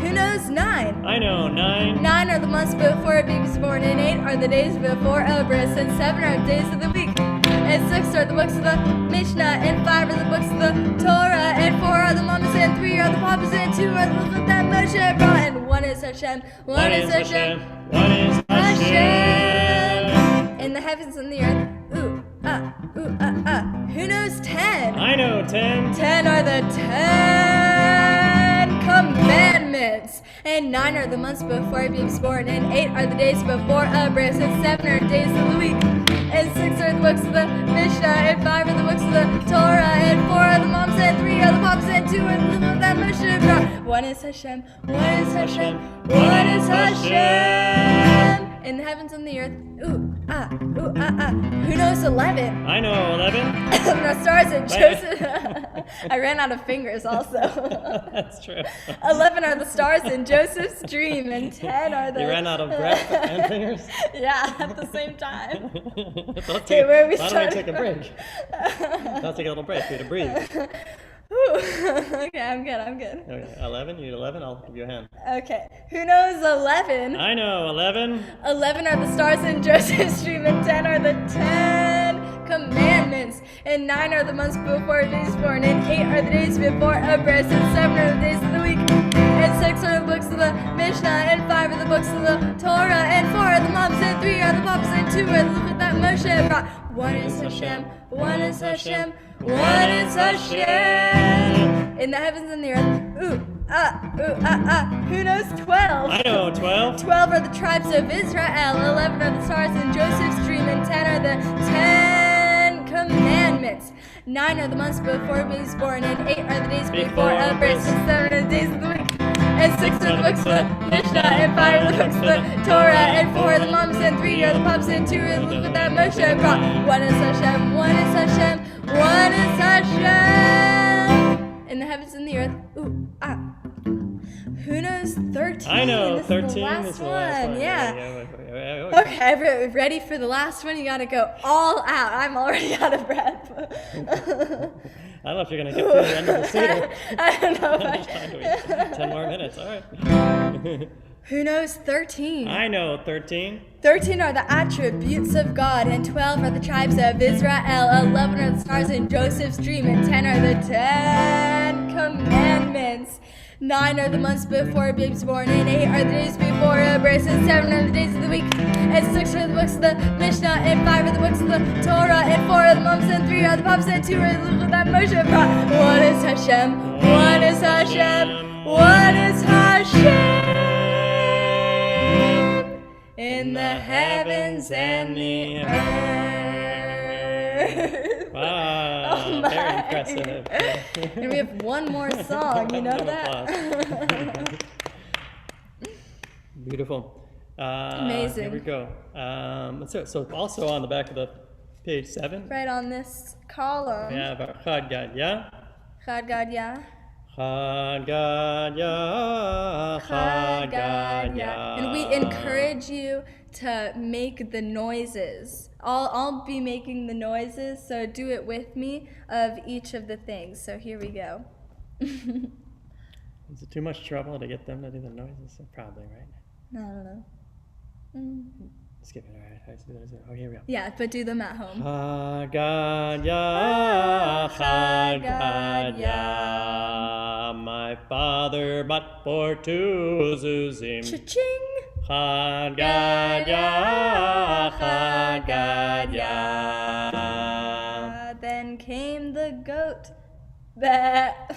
Who knows nine? I know nine. Nine are the months before a baby's born, and eight are the days before a bris, and seven are the days of the week, and six are the books of the Mishnah, and five are the books of the Torah, and four are the mamas, and three are the papas, and two are the luchot that Moshe brought, and one is Hashem, one is Hashem, one is Hashem in the heavens and the earth. Ooh, ah. Who knows 10? I know 10. 10 are the 10 commandments, and 9 are the months before a baby's born, and 8 are the days before a bris, and 7 are the days of the week, and 6 are the books of the Mishnah, and 5 are the books of the Torah, and 4 are the moms, and 3 are the papas, and 2 are the luchot that Moshe brought. One is Hashem, one is Hashem, one is Hashem in the heavens and the earth. Ooh, ah. Who knows 11? I know 11. The stars and Joseph. I ran out of fingers also. That's true. 11 are the stars in Joseph's dream, and 10 are the... You ran out of breath and fingers? Yeah, at the same time. Okay, where are we why don't we starting? take a break? I'll take a little break for you to breathe. Okay, I'm good. Okay, 11? You need 11? I'll give you a hand. Okay, who knows 11? I know 11. 11 are the stars in Joseph's dream, and 10 are the 10 commandments, and 9 are the months before a baby's born, and 8 are the days before a bris, and 7 are the days of the week, and 6 are the books of the Mishnah, and 5 are the books of the Torah, and 4 are the moms, and 3 are the papas, and 2 are the luchot that Moshe brought. One is Hashem, one is Hashem, one is Hashem in the heavens and the earth. Ooh, ah. Who knows 12? I know 12. 12 are the tribes of Israel, 11 are the stars in Joseph's dream, and 10 are the 10 commandments. 9 are the months before a baby's born, and 8 are the days before a bris, and 7 are the days of the week, and 6 are the books of the Mishnah, and 5 are the books of the Torah, and 4 are the moms, and 3 are the papas, and 2 are the luchot that Moshe brought. One is Hashem, one is Hashem, one is Hashem in the heavens and the earth. Ooh, ah. Who knows 13? I know, This 13 is the last is the last one. Yeah. Okay. Okay, ready for the last one? You gotta go all out. I'm already out of breath. I don't know if you're going to get to the end of the Seder. I don't know. How much time do we have? 10 more minutes. All right. Who knows 13? I know 13. 13 are the attributes of God, and 12 are the tribes of Israel, 11 are the stars in Joseph's dream, and 10 are the 10 commandments. 9 are the months before a baby's born, and 8 are the days before a birth, and 7 are the days of the week, and 6 are the books of the Mishnah, and 5 are the books of the Torah, and 4 are the months, and 3 are the prophets, and 2 are the books that Moshe brought. One is Hashem, one is Hashem, one is Hashem. In the heavens and the earth. Wow, Oh very my. impressive. And we have one more song, you know Round of that? applause. Beautiful. Amazing. Here we go. So also on the back of the page 7, Right on this column. we have our Chad Gad Ya. Chad Gad Ya. Chad Gad Ya. Chad Gad Ya. And we encourage you to make the noises. I'll be making the noises, so do it with me of each of the things. So here we go. Is it too much trouble to get them to do the noises? Probably, right? I don't know. Skip it. All right. Oh, here we go. Yeah, but do them at home. Chad Gad Ya, Chad Gad Ya. My father but for 2 zuzim. Cha-ching! Chad Gad Ya, Chad Gad Ya. Then came the goat that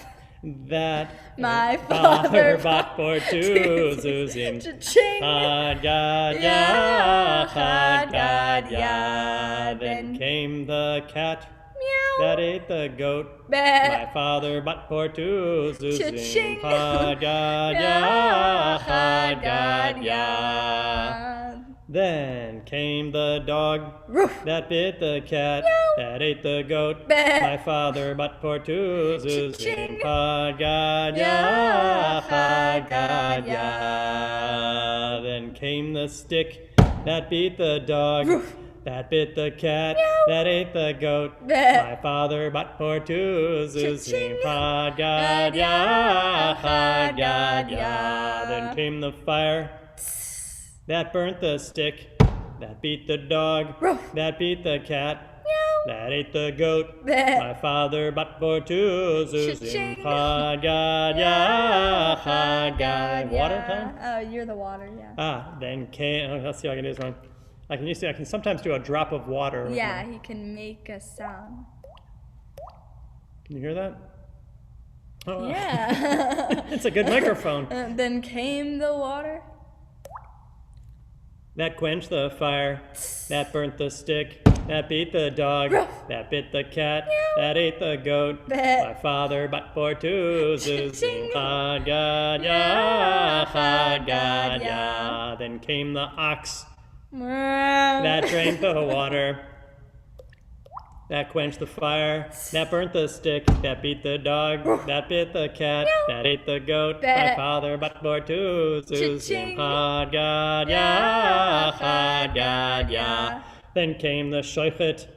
my father bought for 2 zuzim. Cha-ching! Chad Gad Ya, Chad Gad Ya. Then came the cat Meow! that ate the goat. Bah. My father bought for 2 zuzim. Cha-ching! Chad Gad Ya, Chad Gad Ya. Then came the dog Roof. that bit the cat that ate the goat. Bah. My father bought for 2 zuzim. Cha-ching! Chad Gad Ya, Chad Gad Ya. Then came the stick that beat the dog. Roof. That bit the cat that ate the goat. Bah. My father bought for 2 zuzim. Cha-ching! Chad Gad Ya, Chad Gad Ya. Then came the fire that burnt the stick, that beat the dog, Roof. that beat the cat, Meow. that ate the goat. Bah. My father bought for 2 zuzim. Cha-ching! Chad Gad Ya, Chad Gad. Water time? Oh, you're the water, yeah. Then came. Let's see if I can do this one. I can sometimes do a drop of water. Yeah, he can make a sound. Can you hear that? Oh. Yeah. It's a good microphone. Then came the water. That quenched the fire, that burnt the stick, that beat the dog, Ruff. that bit the cat, that ate the goat. Bah. My father bought for 2 zuzim. Cha-ching. Chad Gad Ya, Chad Gad Ya. Then came the ox that drank the water, that quenched the fire, that burnt the stick, that beat the dog, that bit the cat, that ate the goat. My Bah. father bought for 2 zuzim. Cha-ching. Chad Gad Ya, Chad Gad Ya. Then came the shoichet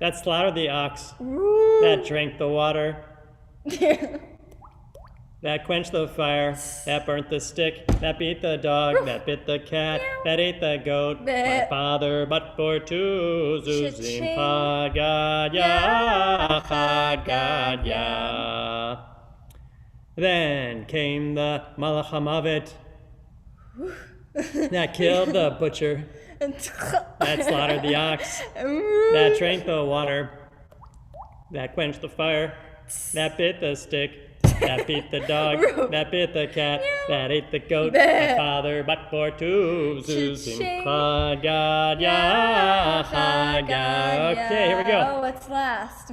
that slaughtered the ox, that drank the water, that quenched the fire, that burnt the stick, that beat the dog, that bit the cat, that ate the goat. My father bought for 2 zuzim. Cha-ching. Chad Gad Ya, Chad Gad Ya. Then came the Malach HaMavet that killed the butcher, that slaughtered the ox, that drank the water, that quenched the fire, that bit the stick, that beat the dog, that bit the cat, that ate the goat. My father bought for 2 zuzim. Cha-ching. Chad Gad Ya, Chad Gad. Okay, here we go. Oh, what's last?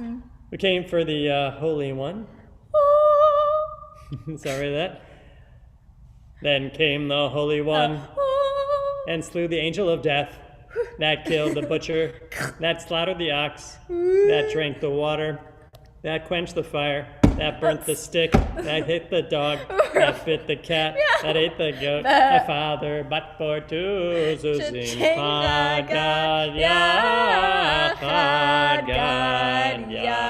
We came for the Holy One. Sorry that. Then came the Holy One and slew the angel of death, that killed the butcher, that slaughtered the ox, that drank the water, that quenched the fire, that burnt the stick, that hit the dog, that bit the cat, that ate the goat, my father, but for two, Zuzim, Chad Gad Ya, Chad Gad Ya.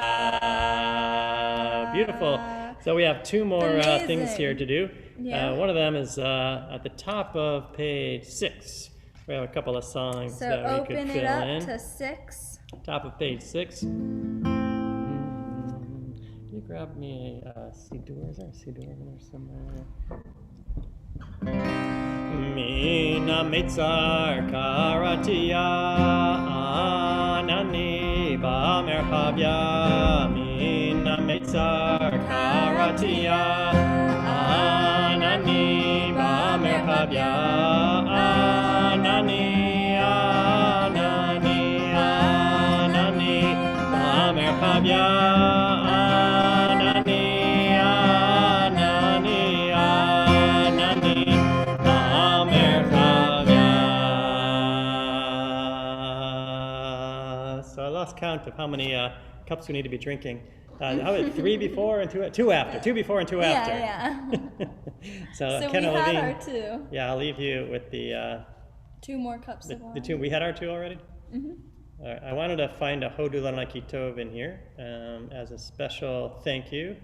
Beautiful. So we have two more things here to do. Yeah. One of them is at the top of page 6. We have a couple of songs So that we could open fill it up in. to 6. Top of page 6. Can you grab me a Sidur? Is there a Sidur in there somewhere? Mina Mitzar Karatia Anani Ba Merchavya Mina Mitzar Karatia Anani Ba Merchavya Anani Anani Anani Ba Merchavya Anani Anani Anani Ba Merchavya. So I lost count of how many cups we need to be drinking. How about 3 before and 2 after? 2 before and 2 after. Yeah. So So Ken we had Levine, our 2. yeah, I'll leave you with the 2 more cups of wine. the 2. We had our 2 already? Mm-hmm. I wanted to find a Hodu Lanaki Tov in here as a special thank you.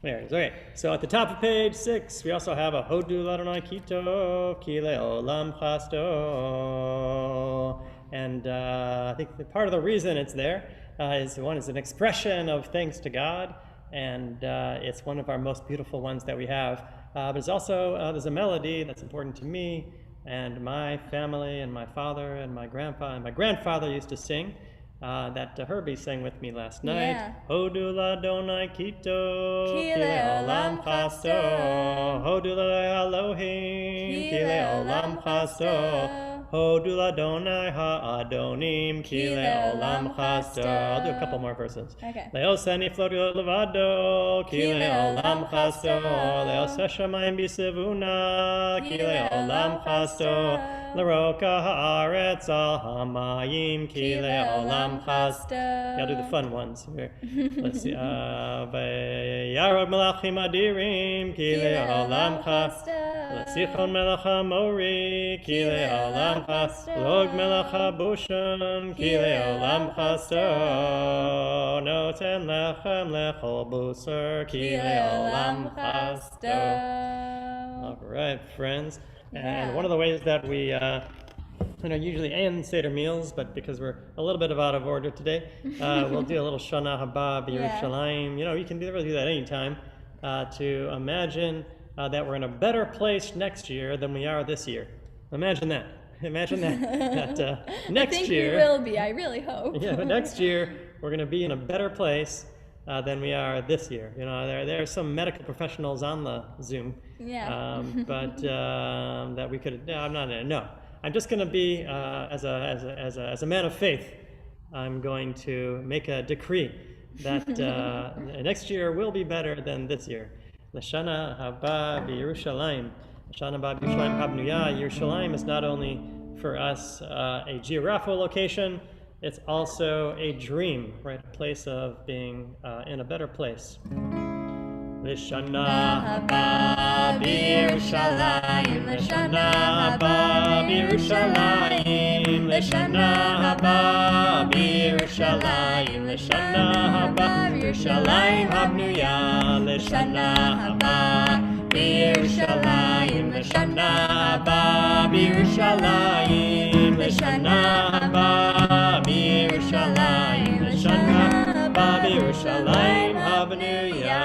There it is. Okay, so at the top of page 6, we also have a Hodu Lanaki Tov, Kile Olam Chasto. And I think part of the reason it's there is an expression of thanks to God, and it's one of our most beautiful ones that we have. But it's also, there's a melody that's important to me and my family and my father and my grandpa and my grandfather used to sing that Herbie sang with me last night. Yeah. Hodu Ladonai Kito, Kile Olam Chasto, Hodu Elohim, Kile Olam Chasto. Hodu Ladonai Ha'adonim Kile Olam Chasto. I'll do a couple more verses. Okay. Leoseni Florio Levado Kile Olam Chasto. Leose Shamayim Bisivuna Kile Olam Chasto. Laroka Haaretz Al Hamayim Kile Olam Chasto. I'll do the fun ones here. Let's see. Yarod Melachim Adirim Kile Olam Chasto. Sichon Melech HaMori Kile Olam Chasto. Log Melech HaBushan Kile Olam Chasto. Noten Lechem Lechol Buser Kile Olam Chasto. All right, friends. And one of the ways that we usually end Seder meals, but because we're a little bit out of order today, we'll do a little Shana Haba B'Yerushalayim. You can really do that anytime to imagine that we're in a better place next year than we are this year. Imagine that. Imagine that next I think year. we will be. I really hope. Yeah, but next year we're going to be in a better place than we are this year. There are some medical professionals on the Zoom. Yeah. But that we could. No, I'm not. No, I'm just going to be as a man of faith. I'm going to make a decree that next year will be better than this year. L'shana haba b'Yerushalayim. L'shana haba b'Yerushalayim habnuya. Yerushalayim is not only for us a geographical location, it's also a dream, right? A place of being in a better place. L'shana haba b'Yerushalayim. L'shana haba b'Yerushalayim. L'shana haba b'Yerushalayim. L'shana haba b'Yerushalayim habnuya. L'shana haba b'Yerushalayim. L'shana haba b'Yerushalayim. L'shana haba b'Yerushalayim. L'shana haba b'Yerushalayim habnuya.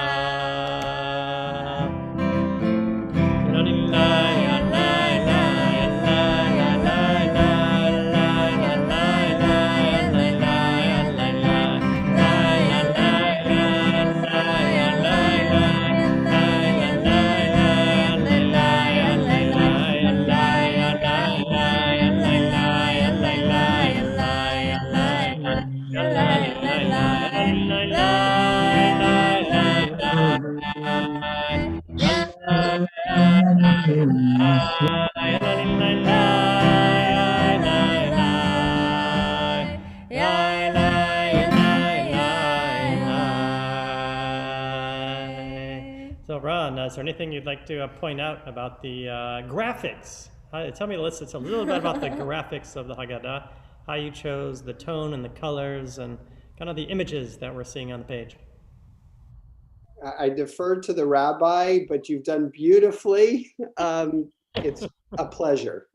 on. Is there anything you'd like to point out about the graphics? Tell me, Alyssa, a little bit about the graphics of the Haggadah, how you chose the tone and the colors and kind of the images that we're seeing on the page. I deferred to the rabbi, but you've done beautifully. It's a pleasure.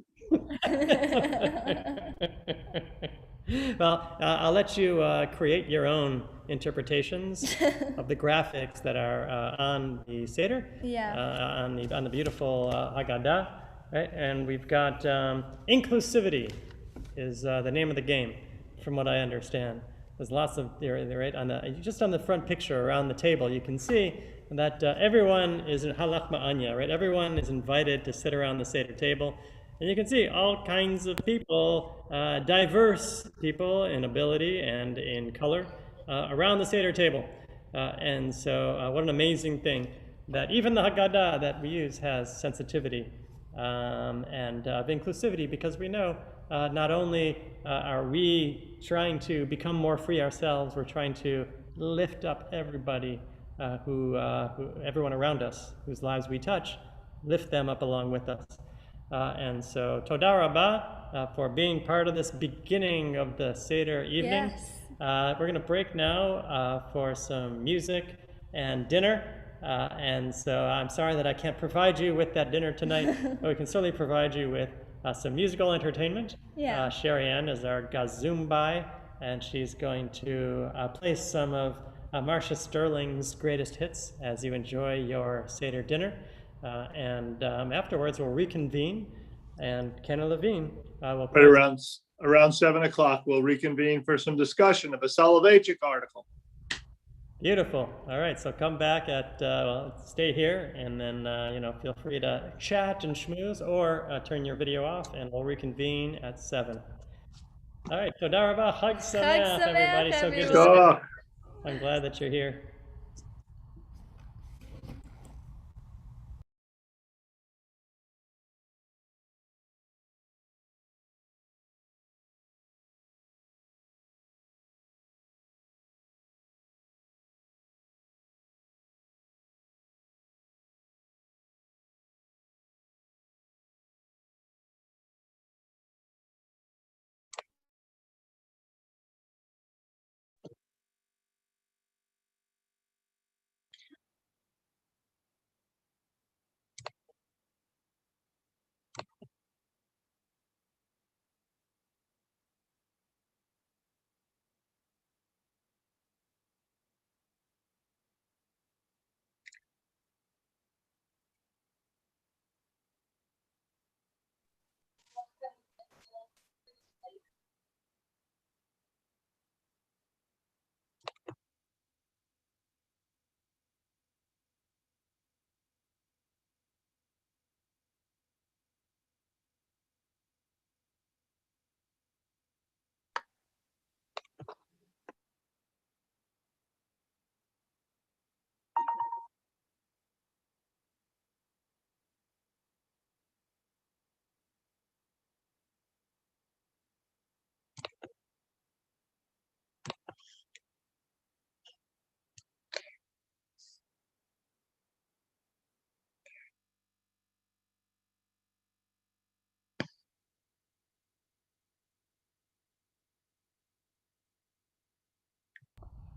Well, I'll let you create your own interpretations of the graphics that are on the Seder, on the beautiful Haggadah, right? And we've got inclusivity is the name of the game, from what I understand. There's lots of right on the just on the front picture around the table. You can see that everyone is in halach ma'anya, right? Everyone is invited to sit around the Seder table. And you can see all kinds of people, diverse people in ability and in color around the Seder table. And so what an amazing thing that even the Haggadah that we use has sensitivity and of inclusivity, because we know not only are we trying to become more free ourselves, we're trying to lift up everybody everyone around us, whose lives we touch, lift them up along with us. And so, Toda Rabbah for being part of this beginning of the Seder evening. Yes. We're going to break now for some music and dinner. And so I'm sorry that I can't provide you with that dinner tonight, but we can certainly provide you with some musical entertainment. Yeah. Sherry Ann is our Gazumbai, and she's going to play some of Marcia Sterling's greatest hits as you enjoy your Seder dinner. And afterwards, we'll reconvene, and Kenna Levine will Right around 7 o'clock, we'll reconvene for some discussion of a Soloveitchik article. Beautiful. All right, so come back stay here, and then feel free to chat and schmooze, or turn your video off, and we'll reconvene at 7. All right, Toda Rabah, Chag Sameach, everybody. So good to see you. I'm glad that you're here.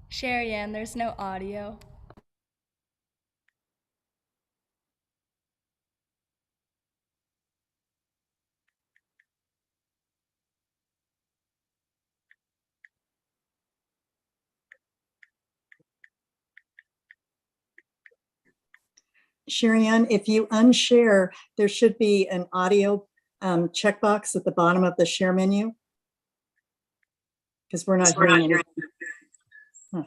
Sherry Ann, there's no audio. Sherry Ann, if you unshare, there should be an audio checkbox at the bottom of the share menu, because we're not hearing anything. Huh.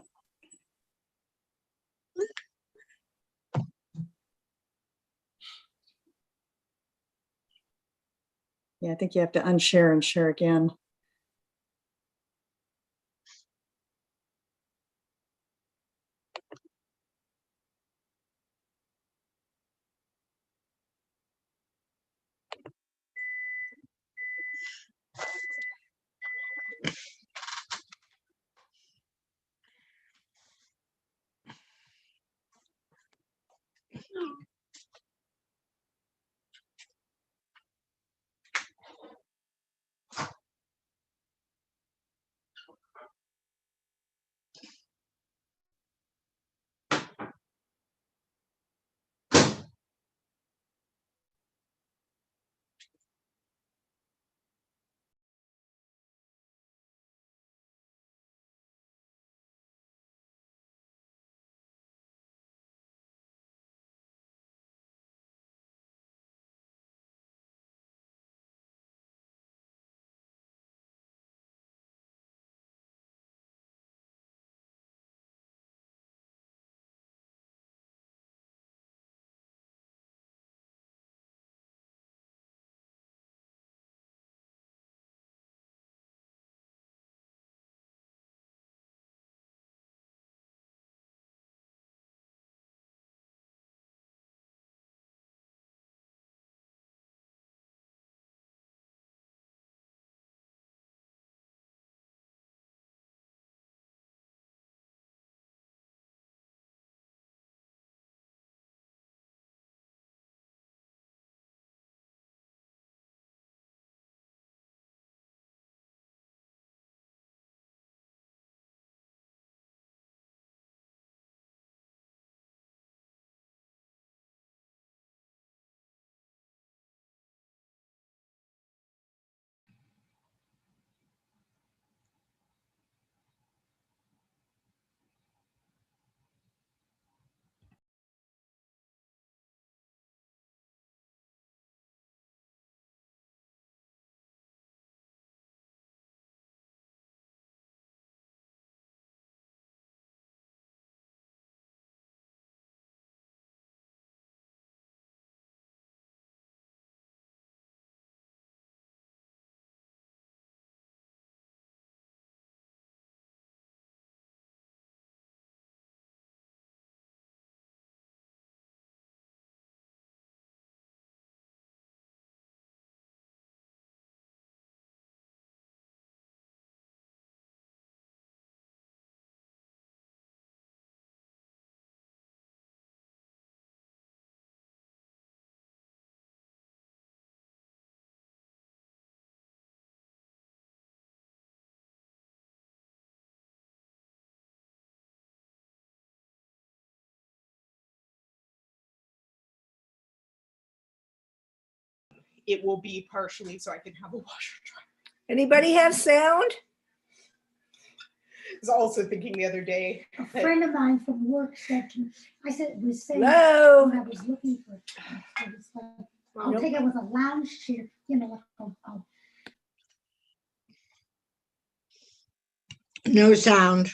Yeah, I think you have to unshare and share again. It will be partially so I can have a washer dryer. Anybody have sound? I was also thinking the other day. A friend of mine from work said to me, I said, it was saying Hello? when I was looking for, it was like, I'll Nope. take it with a lounge chair, you know, like No sound.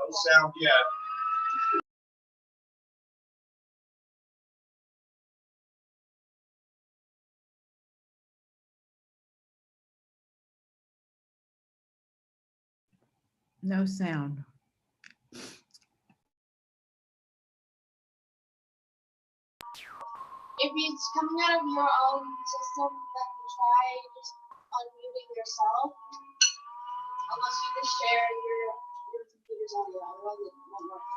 No sound yet. No sound. If it's coming out of your own system, then try just unmuting yourself. Unless you just share your computer's audio, otherwise it won't work.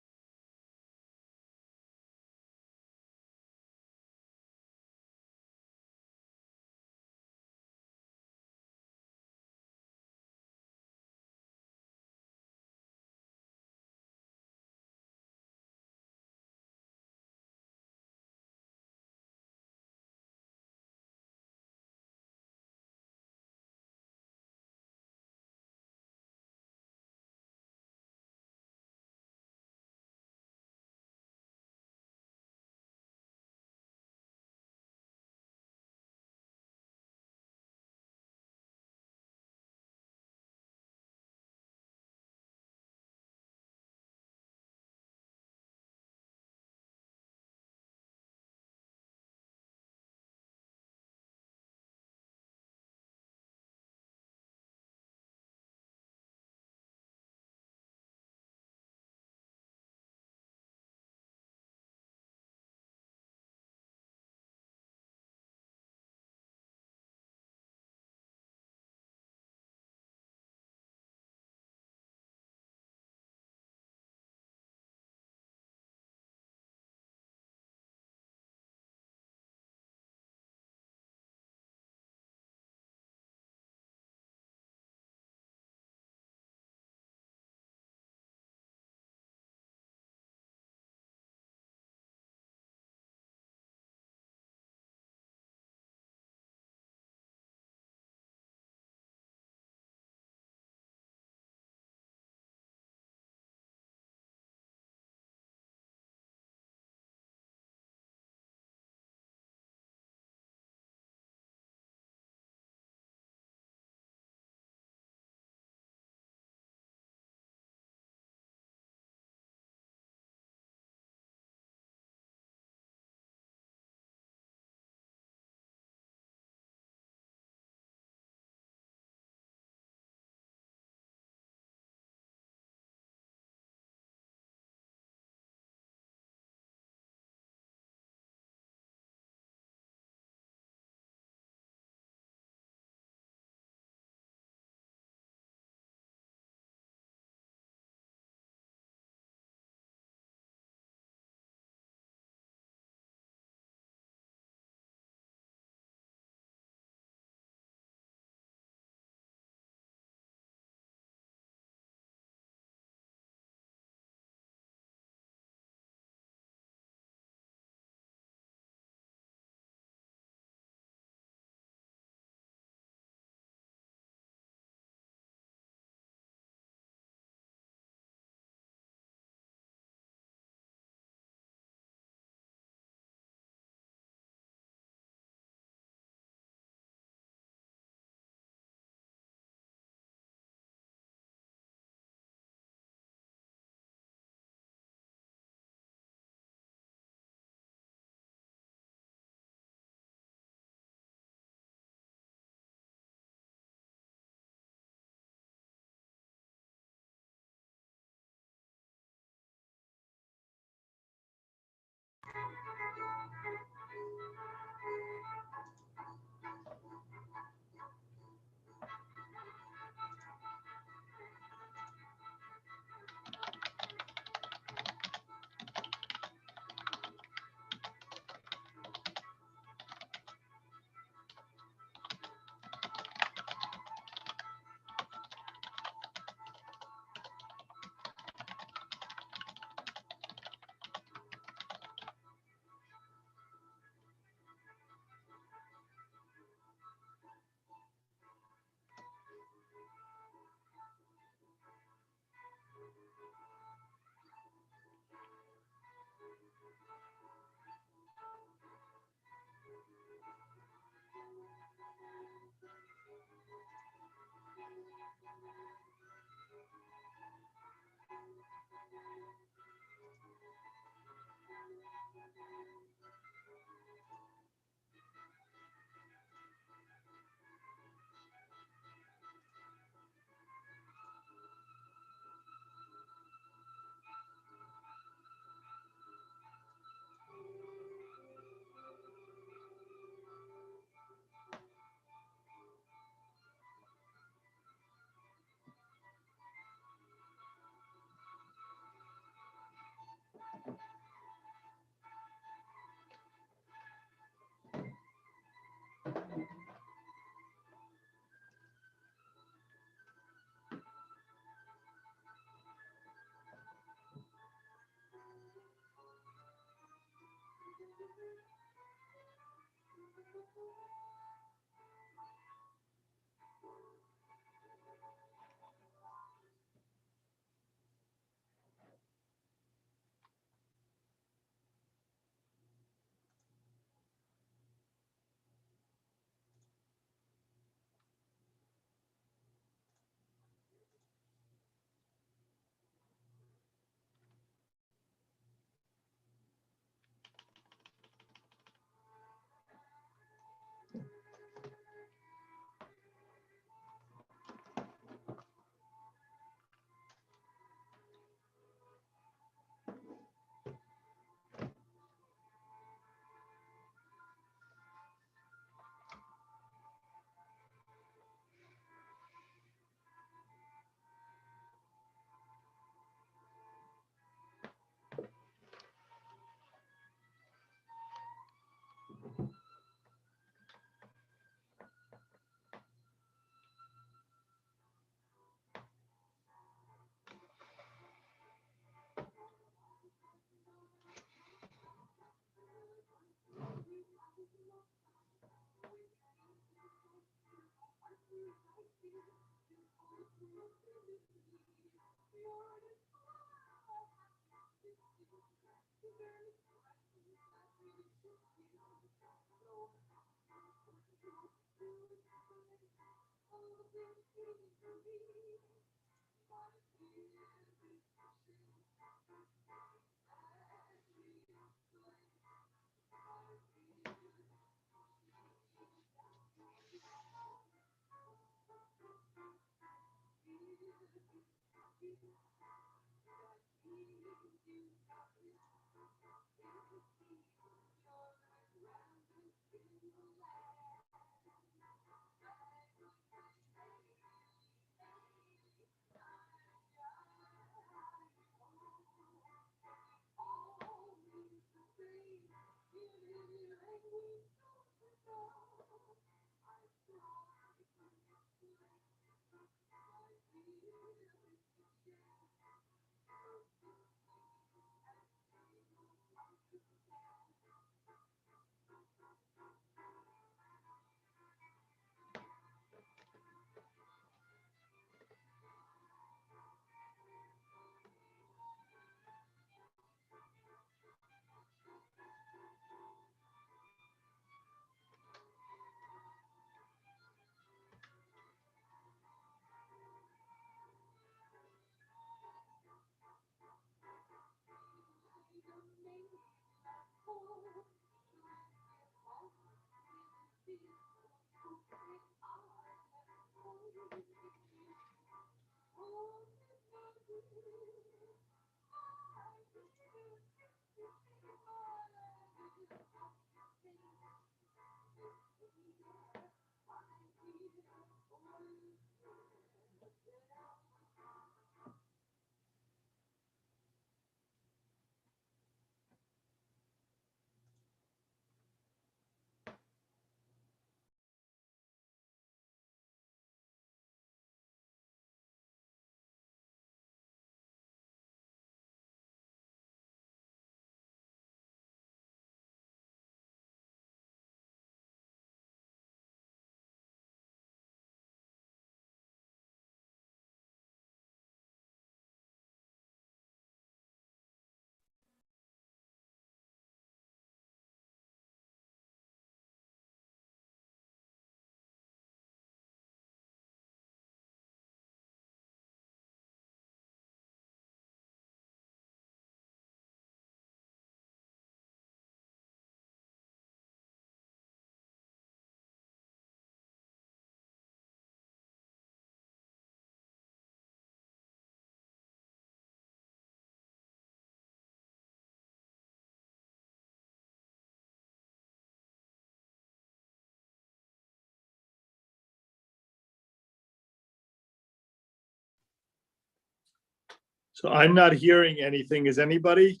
So I'm not hearing anything. Is anybody?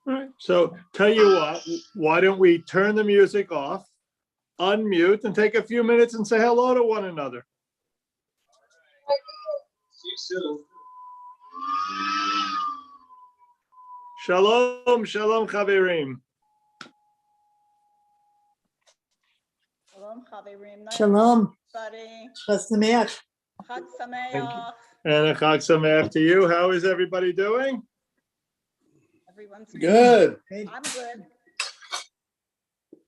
All right. So tell you what, why don't we turn the music off, unmute, and take a few minutes and say hello to one another. See you soon. Shalom, shalom, chaverim. Shalom, Chaverim. Nice Shalom. everybody. Chag Sameach. Chag Thank you. Sameach. And a Chag Sameach to you. How is everybody doing? Everyone's Good. I'm good.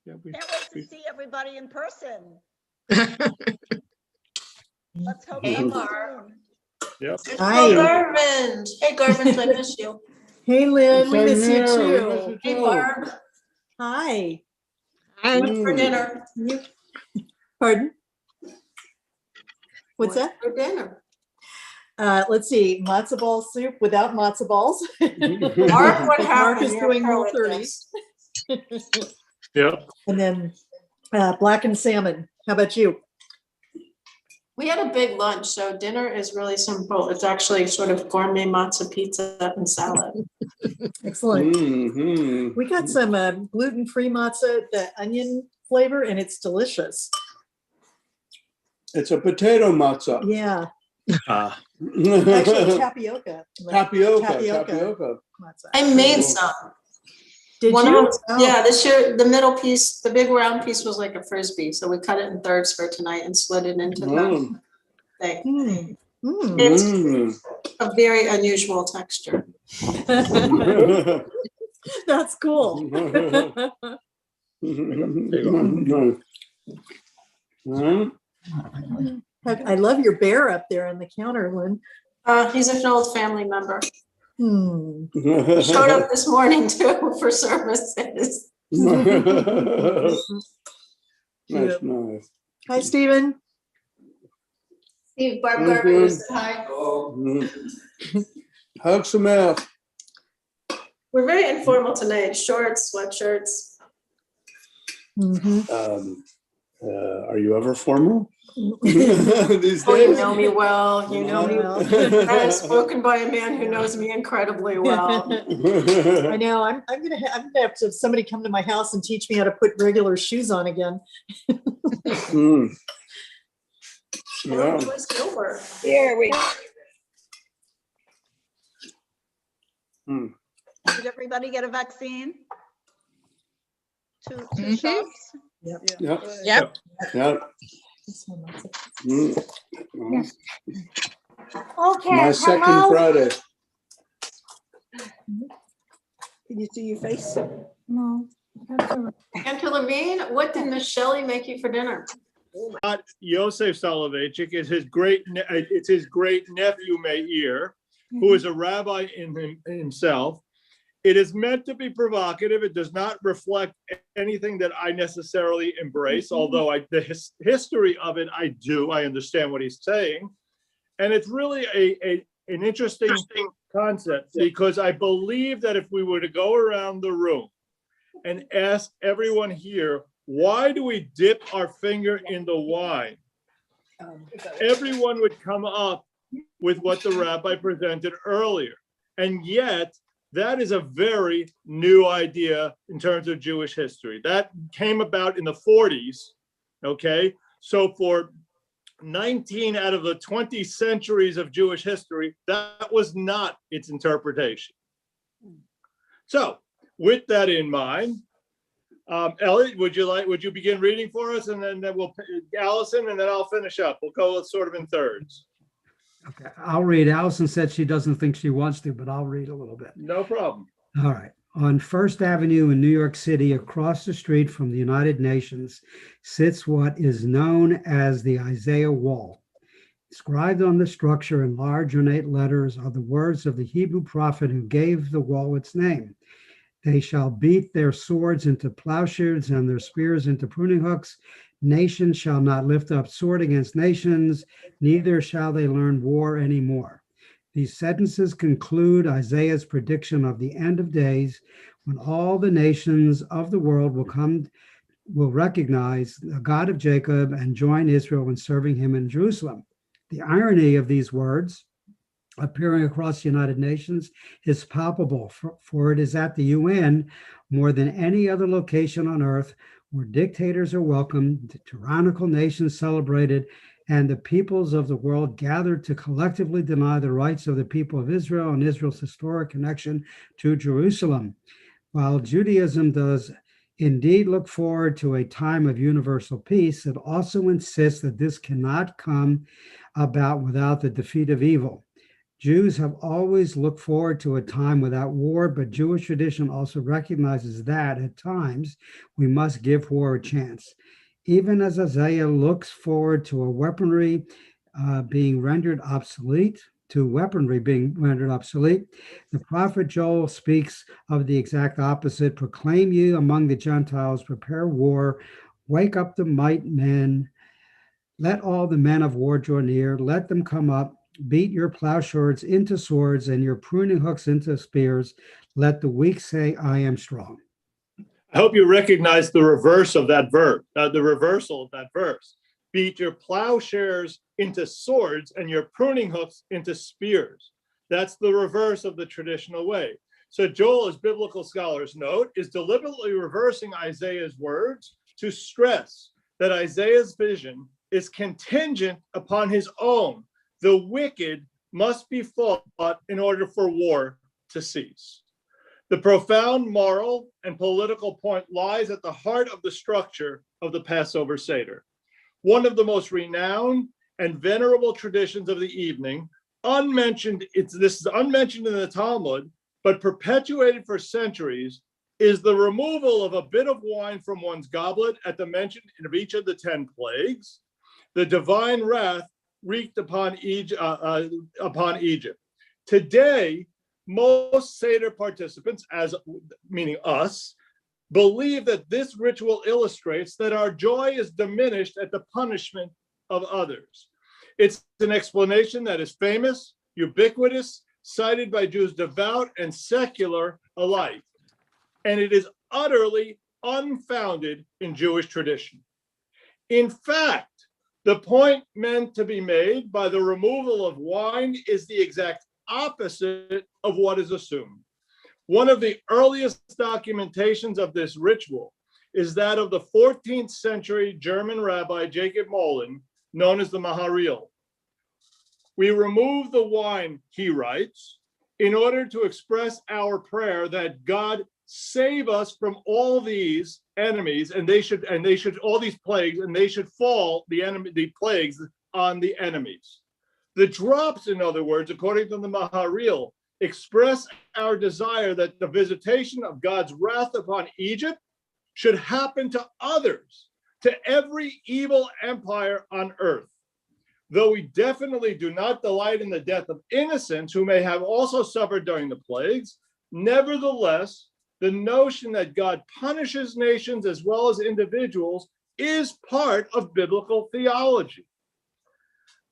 Yeah, Can't wait to see everybody in person. Let's hope Hey, so Mark. soon. Yep. Hi. Garvin. Hey, Garvin, I miss you. Hey, Lynn, we Same miss you here, we too. miss you Hey, too. Barb. Hi. What's for dinner? You, pardon? What's that? For dinner? Let's see, matzo ball soup without matzo balls. Mark, what Mark happened? is You're doing pro Rule at 30. this. Yep. And then blackened salmon. How about you? We had a big lunch, so dinner is really simple. It's actually sort of gourmet matzo pizza and salad. Excellent. Mm-hmm. We got some gluten-free matzah, the onion flavor, and it's delicious. It's a potato matzah. Yeah. Ah. Actually, tapioca. Tapioca. Matzah. I made some. Did One you? of them, Oh. yeah, this year, the middle piece, the big round piece was like a Frisbee. So we cut it in thirds for tonight and split it into the thing. It's a very unusual texture. That's cool. I love your bear up there on the counter, Lynn. He's an old family member. Hmm. He showed up this morning too for services. That's Cute. nice. Hi, Stephen. Steve, Barb Hi, Garber Steve. said hi. Chag Sameach. We're very informal tonight. Shorts, sweatshirts. Are you ever formal? These Oh, you days? know me well. You know me well. That is spoken by a man who knows me incredibly well. I know. I'm gonna have to have somebody come to my house and teach me how to put regular shoes on again. Yeah. Here we Hmm. Did everybody get a vaccine? Two shots? Yep. Yep. Yep. Yep. Mm. Okay, My second hello? Friday. Can you see your face? No. Aunt Levine, what did Miss Shelley make you for dinner? Not Yosef Soloveitchik. It's his great nephew Meir, who is a rabbi in himself. It is meant to be provocative. It does not reflect anything that I necessarily embrace, although the history of it, I do. I understand what he's saying. And it's really an interesting concept, because I believe that if we were to go around the room and ask everyone here, why do we dip our finger in the wine? Everyone would come up with what the rabbi presented earlier. And yet, that is a very new idea in terms of Jewish history. That came about in the 40s, okay? So for 19 out of the 20 centuries of Jewish history, that was not its interpretation. So with that in mind, Elliot, would you begin reading for us, and then we'll Allison, and then I'll finish up. We'll go sort of in thirds. Okay, I'll read. Allison said she doesn't think she wants to, but I'll read a little bit. No problem. All right. On First Avenue in New York City, across the street from the United Nations, sits what is known as the Isaiah Wall. Inscribed on the structure in large ornate letters are the words of the Hebrew prophet who gave the wall its name. They shall beat their swords into plowshares and their spears into pruning hooks. Nation shall not lift up sword against nations, neither shall they learn war anymore. These sentences conclude Isaiah's prediction of the end of days, when all the nations of the world will recognize the God of Jacob and join Israel in serving him in Jerusalem. The irony of these words appearing across the United Nations is palpable, for it is at the UN, more than any other location on earth, where dictators are welcomed, tyrannical nations celebrated, and the peoples of the world gathered to collectively deny the rights of the people of Israel and Israel's historic connection to Jerusalem. While Judaism does indeed look forward to a time of universal peace, it also insists that this cannot come about without the defeat of evil. Jews have always looked forward to a time without war, but Jewish tradition also recognizes that at times we must give war a chance. Even as Isaiah looks forward to a weaponry being rendered obsolete, the prophet Joel speaks of the exact opposite. Proclaim ye among the Gentiles, prepare war, wake up the might men, let all the men of war draw near, let them come up, beat your plowshares into swords and your pruning hooks into spears. Let the weak say, I am strong. I hope you recognize the reverse of that verb, the reversal of that verse. Beat your plowshares into swords and your pruning hooks into spears. That's the reverse of the traditional way. So Joel, as biblical scholars note, is deliberately reversing Isaiah's words to stress that Isaiah's vision is contingent upon his own. The wicked must be fought in order for war to cease. The profound moral and political point lies at the heart of the structure of the Passover Seder. One of the most renowned and venerable traditions of the evening, this is unmentioned in the Talmud, but perpetuated for centuries, is the removal of a bit of wine from one's goblet at the mention of each of the 10 plagues, the divine wrath wreaked upon Egypt. Today, most Seder participants, meaning us, believe that this ritual illustrates that our joy is diminished at the punishment of others. It's an explanation that is famous, ubiquitous, cited by Jews devout and secular alike, and it is utterly unfounded in Jewish tradition. In fact, the point meant to be made by the removal of wine is the exact opposite of what is assumed. One of the earliest documentations of this ritual is that of the 14th century German rabbi Jacob Mollin, known as the Maharil. We remove the wine, he writes, in order to express our prayer that God save us from all these enemies, and they should all these plagues, and they should fall the plagues on the enemies. The drops, in other words, according to the Maharil, express our desire that the visitation of God's wrath upon Egypt should happen to others, to every evil empire on earth. Though we definitely do not delight in the death of innocents who may have also suffered during the plagues, nevertheless, the notion that God punishes nations as well as individuals is part of biblical theology.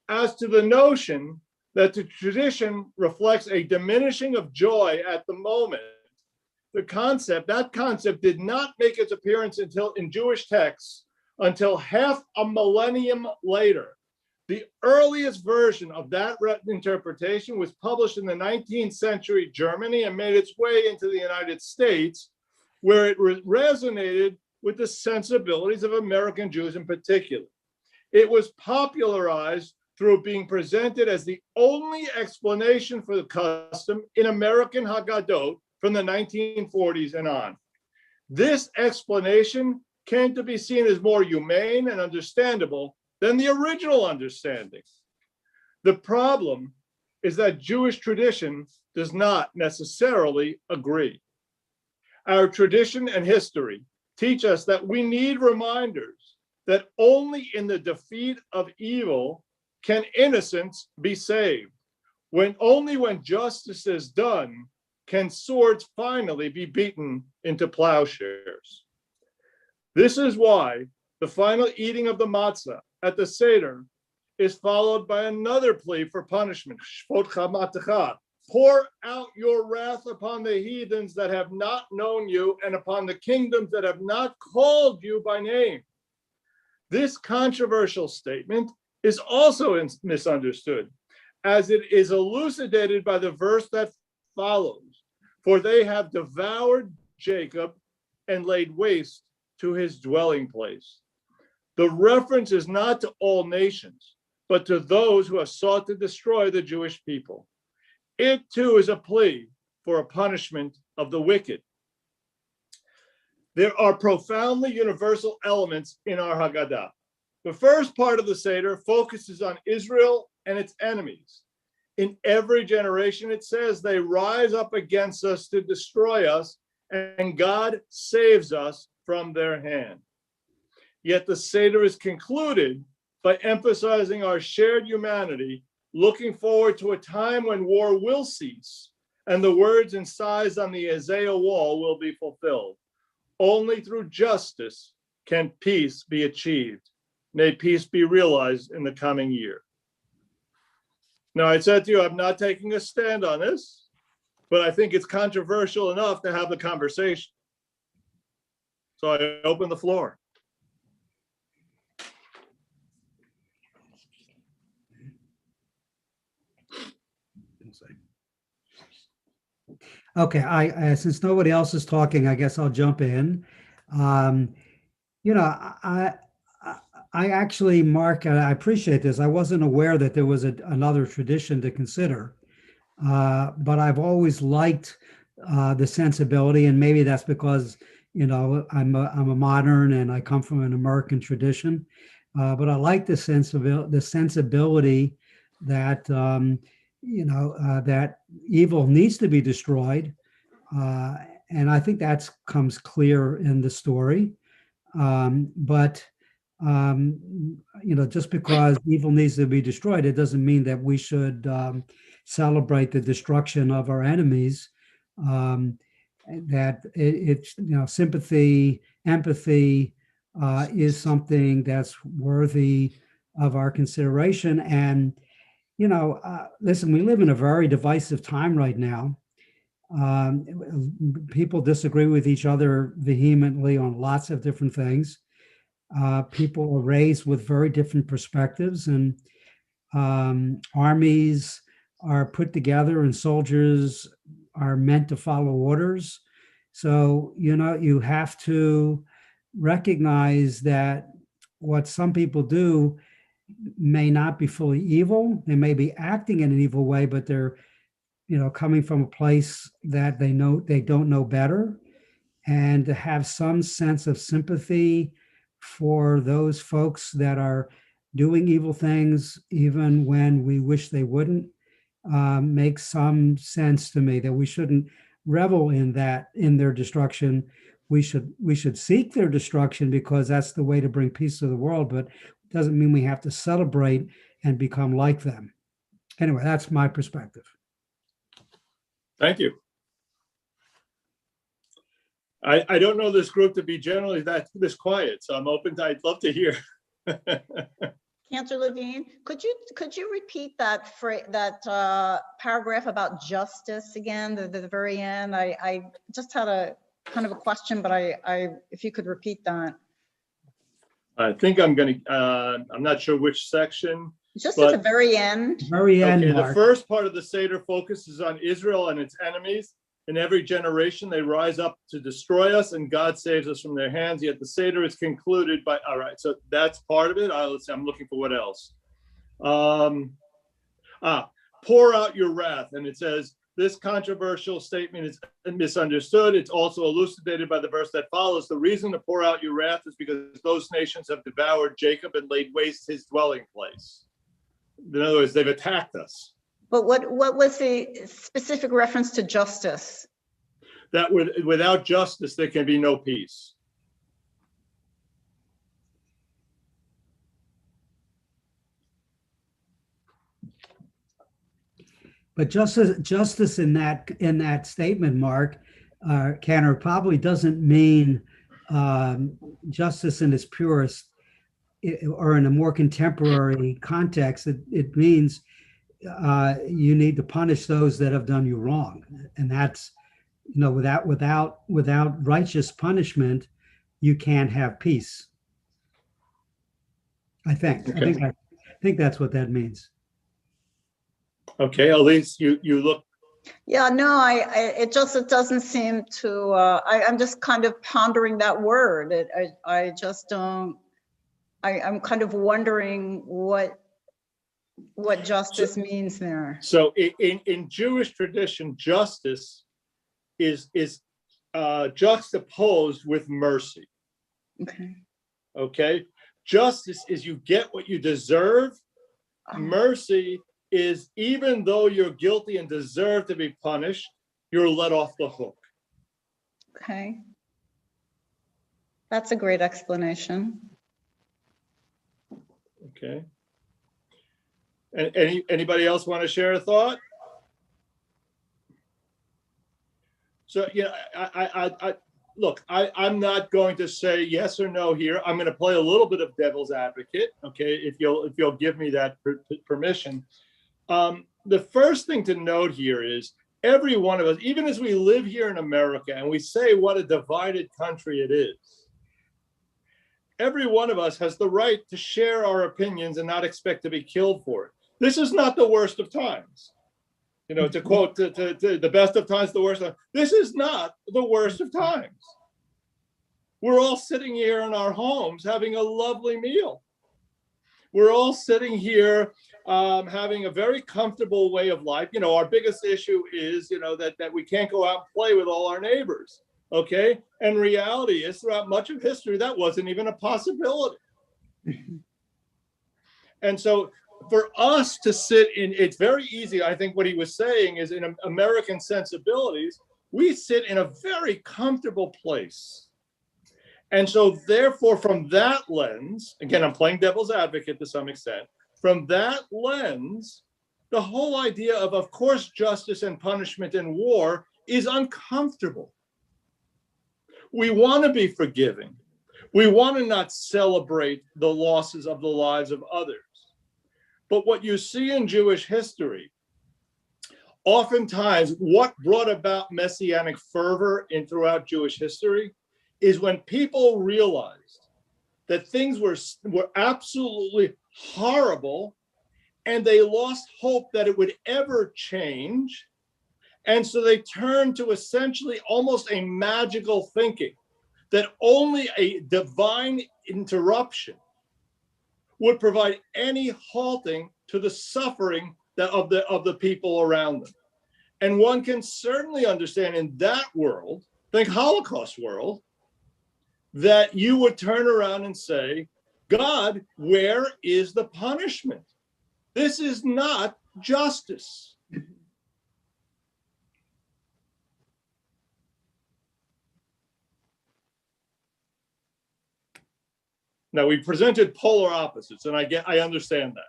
As to the notion that the tradition reflects a diminishing of joy at the moment, that concept did not make its appearance in Jewish texts until half a millennium later. The earliest version of that interpretation was published in the 19th century Germany and made its way into the United States, where it resonated with the sensibilities of American Jews in particular. It was popularized through being presented as the only explanation for the custom in American Haggadot from the 1940s and on. This explanation came to be seen as more humane and understandable than the original understanding. The problem is that Jewish tradition does not necessarily agree. Our tradition and history teach us that we need reminders that only in the defeat of evil can innocence be saved. Only when justice is done can swords finally be beaten into plowshares. This is why the final eating of the matzah at the Seder is followed by another plea for punishment. Pour out your wrath upon the heathens that have not known you and upon the kingdoms that have not called you by name. This controversial statement is also misunderstood, as it is elucidated by the verse that follows. For they have devoured Jacob and laid waste to his dwelling place. The reference is not to all nations, but to those who have sought to destroy the Jewish people. It too is a plea for a punishment of the wicked. There are profoundly universal elements in our Haggadah. The first part of the Seder focuses on Israel and its enemies. In every generation, it says, they rise up against us to destroy us, and God saves us from their hand. Yet the Seder is concluded by emphasizing our shared humanity, looking forward to a time when war will cease, and the words incised on the Isaiah wall will be fulfilled. Only through justice can peace be achieved. May peace be realized in the coming year. Now, I said to you, I'm not taking a stand on this, but I think it's controversial enough to have the conversation. So I open the floor. Okay, I since nobody else is talking, I guess I'll jump in. You know, I actually, Mark, I appreciate this. I wasn't aware that there was another tradition to consider, but I've always liked the sensibility, and maybe that's because, you know, I'm a modern and I come from an American tradition, but I like the sensibility that you know, that evil needs to be destroyed, and I think that comes clear in the story. But you know, just because evil needs to be destroyed, it doesn't mean that we should celebrate the destruction of our enemies. That it's, you know, sympathy, empathy is something that's worthy of our consideration. And, you know, listen, we live in a very divisive time right now. People disagree with each other vehemently on lots of different things. People are raised with very different perspectives, and armies are put together and soldiers are meant to follow orders. So, you know, you have to recognize that what some people do may not be fully evil. They may be acting in an evil way, but they're, you know, coming from a place that they know they don't know better, and to have some sense of sympathy for those folks that are doing evil things, even when we wish they wouldn't, makes some sense to me. That we shouldn't revel in that, in their destruction. We should seek their destruction, because that's the way to bring peace to the world, but it doesn't mean we have to celebrate and become like them. Anyway, that's my perspective. Thank you. I don't know this group to be generally this quiet, so I'm open to, I'd love to hear. Councillor Levine, could you repeat that paragraph about justice again, the very end? I just had a kind of a question, but if you could repeat that. I think I'm not sure which section. Just at the very end. Very end, okay, Mark. the first part of the Seder focuses on Israel and its enemies. In every generation, they rise up to destroy us, and God saves us from their hands. Yet the Seder is concluded by, all right, so that's part of it. Let's see, I'm looking for what else. Pour out your wrath. And it says, this controversial statement is misunderstood. It's also elucidated by the verse that follows. The reason to pour out your wrath is because those nations have devoured Jacob and laid waste his dwelling place. In other words, they've attacked us. But what was the specific reference to justice? That without justice, there can be no peace. But justice in that statement, Mark, Cantor, probably doesn't mean justice in its purest, or in a more contemporary context. It means you need to punish those that have done you wrong, and that's, you know, without righteous punishment, you can't have peace. I think that's what that means. Okay, Elise, you look. Yeah, no, it doesn't seem to. I'm just kind of pondering that word. I just don't. I'm kind of wondering what justice means there. So in Jewish tradition, justice is juxtaposed with mercy. Okay. Okay? Justice is you get what you deserve. Mercy is even though you're guilty and deserve to be punished, you're let off the hook. Okay. That's a great explanation. Okay. And anybody else want to share a thought? So, you know, I'm not going to say yes or no here. I'm going to play a little bit of devil's advocate, okay, if you'll give me that permission. The first thing to note here is every one of us, even as we live here in America and we say what a divided country it is, every one of us has the right to share our opinions and not expect to be killed for it. This is not the worst of times. You know, to quote, to the best of times, the worst of, this is not the worst of times. We're all sitting here in our homes having a lovely meal. We're all sitting here having a very comfortable way of life. You know, our biggest issue is, you know, that we can't go out and play with all our neighbors. Okay. And reality is throughout much of history, that wasn't even a possibility. And so for us to sit in, it's very easy. I think what he was saying is in American sensibilities, we sit in a very comfortable place. And so therefore, from that lens, again, I'm playing devil's advocate to some extent, from that lens, the whole idea of course, justice and punishment in war is uncomfortable. We want to be forgiving. We want to not celebrate the losses of the lives of others. But what you see in Jewish history, oftentimes what brought about messianic fervor throughout Jewish history is when people realized that things were absolutely horrible and they lost hope that it would ever change. And so they turned to essentially almost a magical thinking that only a divine interruption would provide any halting to the suffering of the people around them. And one can certainly understand in that world, think Holocaust world, that you would turn around and say, God, where is the punishment? This is not justice. Now we presented polar opposites, and I understand that.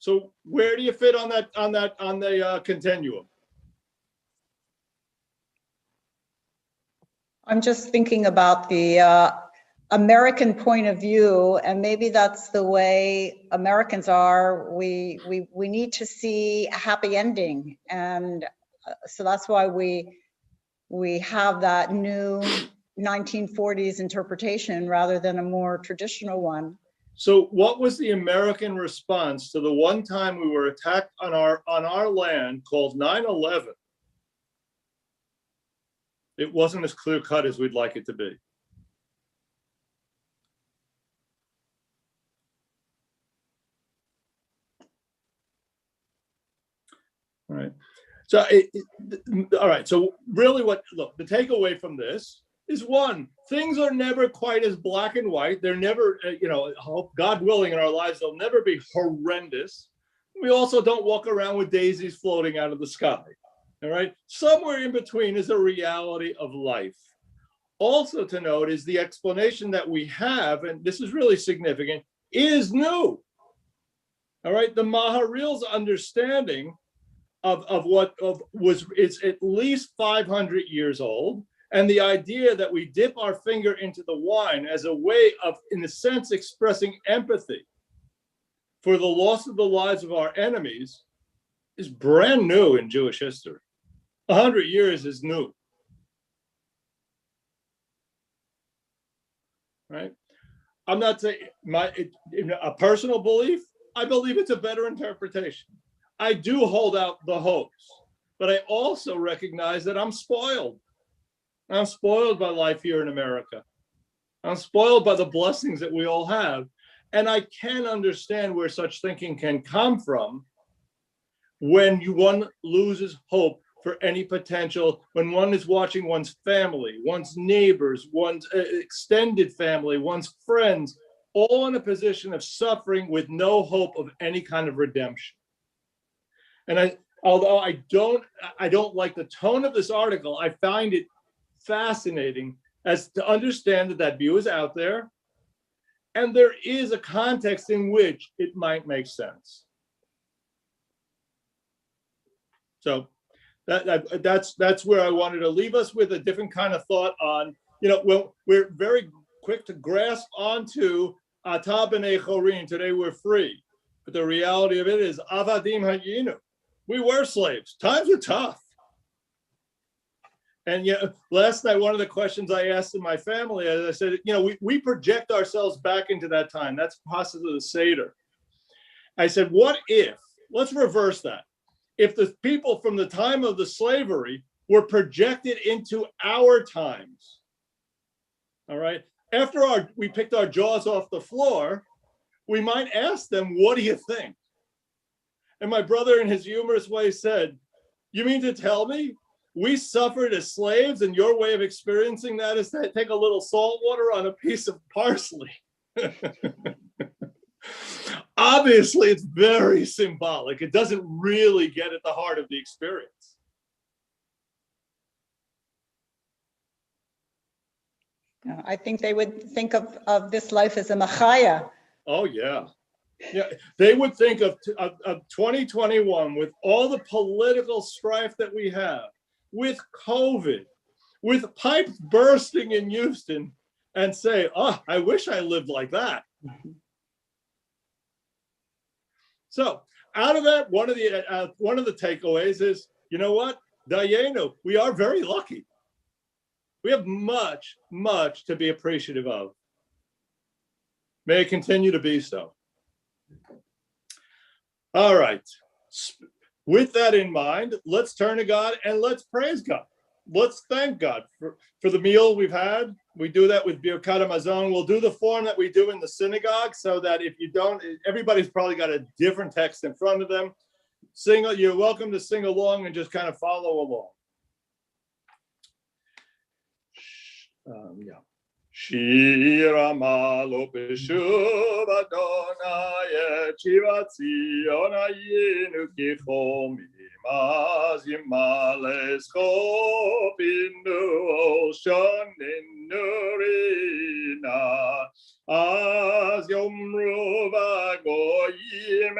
So where do you fit on the continuum? I'm just thinking about the American point of view, and maybe that's the way Americans are. We need to see a happy ending, and so that's why we have that new 1940s interpretation rather than a more traditional one. So what was the American response to the one time we were attacked on our land called 9/11? It wasn't as clear cut as we'd like it to be. All right. So, all right. So really look, the takeaway from this is one, things are never quite as black and white. They're never, God willing in our lives, they'll never be horrendous. We also don't walk around with daisies floating out of the sky. All right. Somewhere in between is a reality of life. Also to note is the explanation that we have, and this is really significant, is new. All right. The Maharil's understanding it's at least 500 years old. And the idea that we dip our finger into the wine as a way of, in a sense, expressing empathy for the loss of the lives of our enemies is brand new in Jewish history. 100 years is new. Right? I'm not saying a personal belief, I believe it's a better interpretation. I do hold out the hopes, but I also recognize that I'm spoiled. I'm spoiled by life here in America. I'm spoiled by the blessings that we all have. And I can understand where such thinking can come from when one loses hope for any potential when one is watching one's family, one's neighbors, one's extended family, one's friends, all in a position of suffering with no hope of any kind of redemption. And although I don't like the tone of this article, I find it fascinating as to understand that view is out there, and there is a context in which it might make sense. So that's where I wanted to leave us with a different kind of thought on, well, we're very quick to grasp onto Ata b'nei chorin, today we're free. But the reality of it is, avadim hayinu, we were slaves. Times were tough. And last night, one of the questions I asked in my family, as I said, we project ourselves back into that time. That's the process of the Seder. I said, what if, let's reverse that. If the people from the time of the slavery were projected into our times, all right, after we picked our jaws off the floor, we might ask them, what do you think? And my brother, in his humorous way, said, you mean to tell me we suffered as slaves and your way of experiencing that is to take a little salt water on a piece of parsley? Obviously, it's very symbolic. It doesn't really get at the heart of the experience. I think they would think of this life as a machaya. Oh, yeah. Yeah, they would think of 2021 with all the political strife that we have, with COVID, with pipes bursting in Houston, and say, oh, I wish I lived like that. So out of that, one of the takeaways is, you know what, Dayenu, we are very lucky. We have much, much to be appreciative of. May it continue to be so. All right. With that in mind, let's turn to God and let's praise God. Let's thank God for the meal we've had. We do that with Birkat Hamazon. We'll do the form that we do in the synagogue so that if you don't, everybody's probably got a different text in front of them. You're welcome to sing along and just kind of follow along. Yeah. Shir amalo b'shuv Adonai et shivat Zion hayinu kichom imaz yimales chopinu oshaninu rina az yomru v'goyim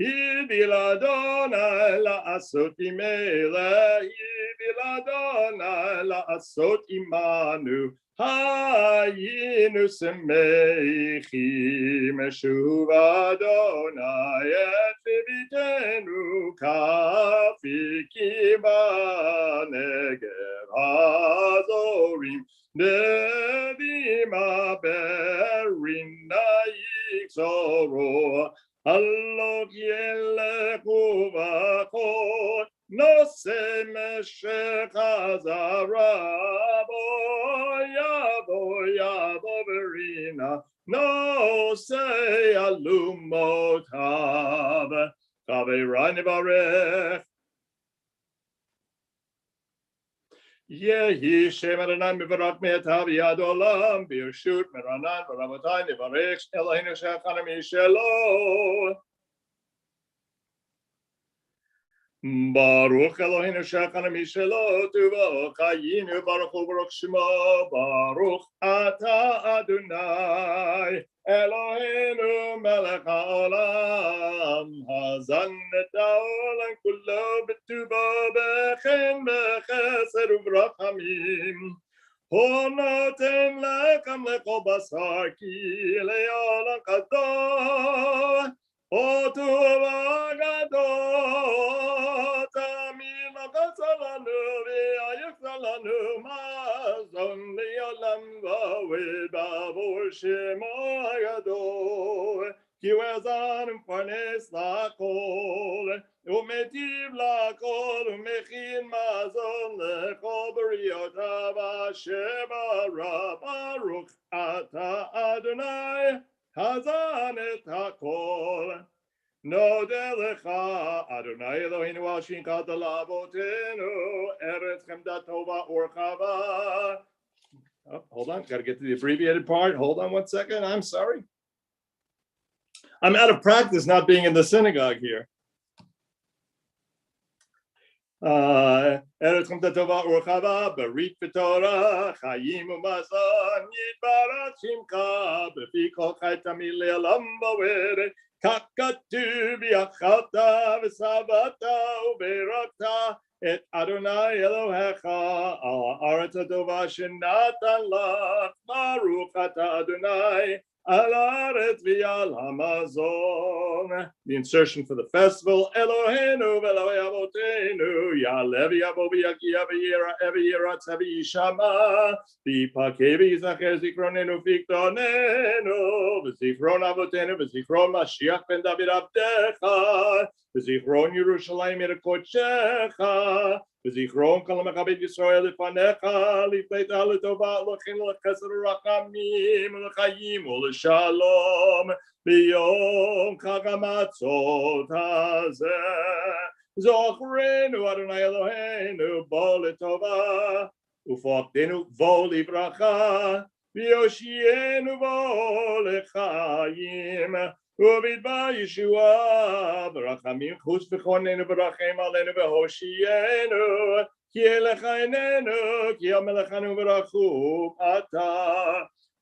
hidil Adonai la'asot imele hidil Adonai la'asot imanu Hayinu semeichim shuv Adonai et vivitenu kafikim b'negev hazorim nevim haberim nayikzoro halot yelechu v'chol nose meshech hazarabo Yavo verina, no say alumotav, kaverani varech. Yehi shem Adonai mivarach me'etav yad olam, b'yeshut meranan v'ravotai nivarech Eloheinu she'achanu mishelo. Baruch Eloheinu she'achanu mishelo tuvo chayinu baruch hu baruch shemo baruch ata Adonai Eloheinu melech haolam hazan et haolam kulo b'tuvo b'chen b'chesed u'v'rachamim hu noten lechem lechol basar ki le'olam kadosh O tuva gadol, tamim agatzalanu v'ayakzalanu mazon li'olam v'aved b'avor shemo gadol. Ki hu ezan u'mfarnes l'kol, u'metiv l'kol, u'mechin mazon l'chol b'riotav asher bara baruch ata Adonai. Hazan et hakol, נודה לך, אדוני אלוהינו על שינקת לאבותינו, ארץ חמדה טובה ורחבה. Oh, hold on, got to get to the abbreviated part. Hold on one second. I'm sorry. I'm out of practice not being in the synagogue here. ארץ חמדה טובה ורחבה, ברית ותורה, חיים ומזון, יתברך שמך, בפי כל חי תמיד לעולם ועד, כך כתוב, ויאכלת ושבעת וברכת את אדוני אלוהיך על הארץ הטובה שנתן לך, ברוך אתה אדוני על הארץ ועל המזון. The insertion for the festival, Eloheinu ואלוהי אבותינו, יעלה ויבוא ויגיע ויראה וירץ וישמע, ויפקד ויזכר זיכרוננו ופיקדוננו, וזיכרון אבותינו וזיכרון משיח בן דוד עבדך, וזיכרון ירושלים עיר קודשך, וזיכרון כל המכבד ישראל לפניך, לפניך לטובה, לכן לחסד ורחמים, ולחיים ולשלום, ביום חג המצות הזה. זוכרנו אדוני אלוהינו בוא לטובה, ופקדנו בוא לברכה, ויושיענו בוא לחיים, ובדבר ישועה ברחמים חוץ בכוננו ברחם עלינו והושיענו, כי אליך עינינו, כי המלכנו ברחום אתה.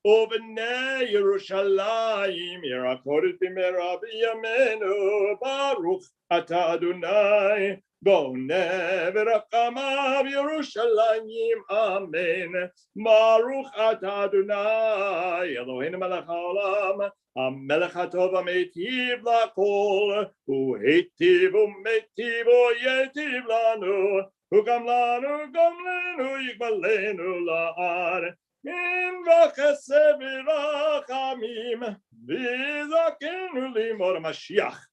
ובני ירושלים עיר הקודש במהרה בימינו, ברוך אתה אדוני בונה ורחמיו ירושלים אמן. ברוך אתה אדוני אלוהינו מלך העולם, המלך הטוב המיטיב לכל, הוא היטיב ומיטיב וייטיב לנו, הוא גם לנו יגמלנו לעד. In בחסד ורחמים, ויזכנו לימור המשיח.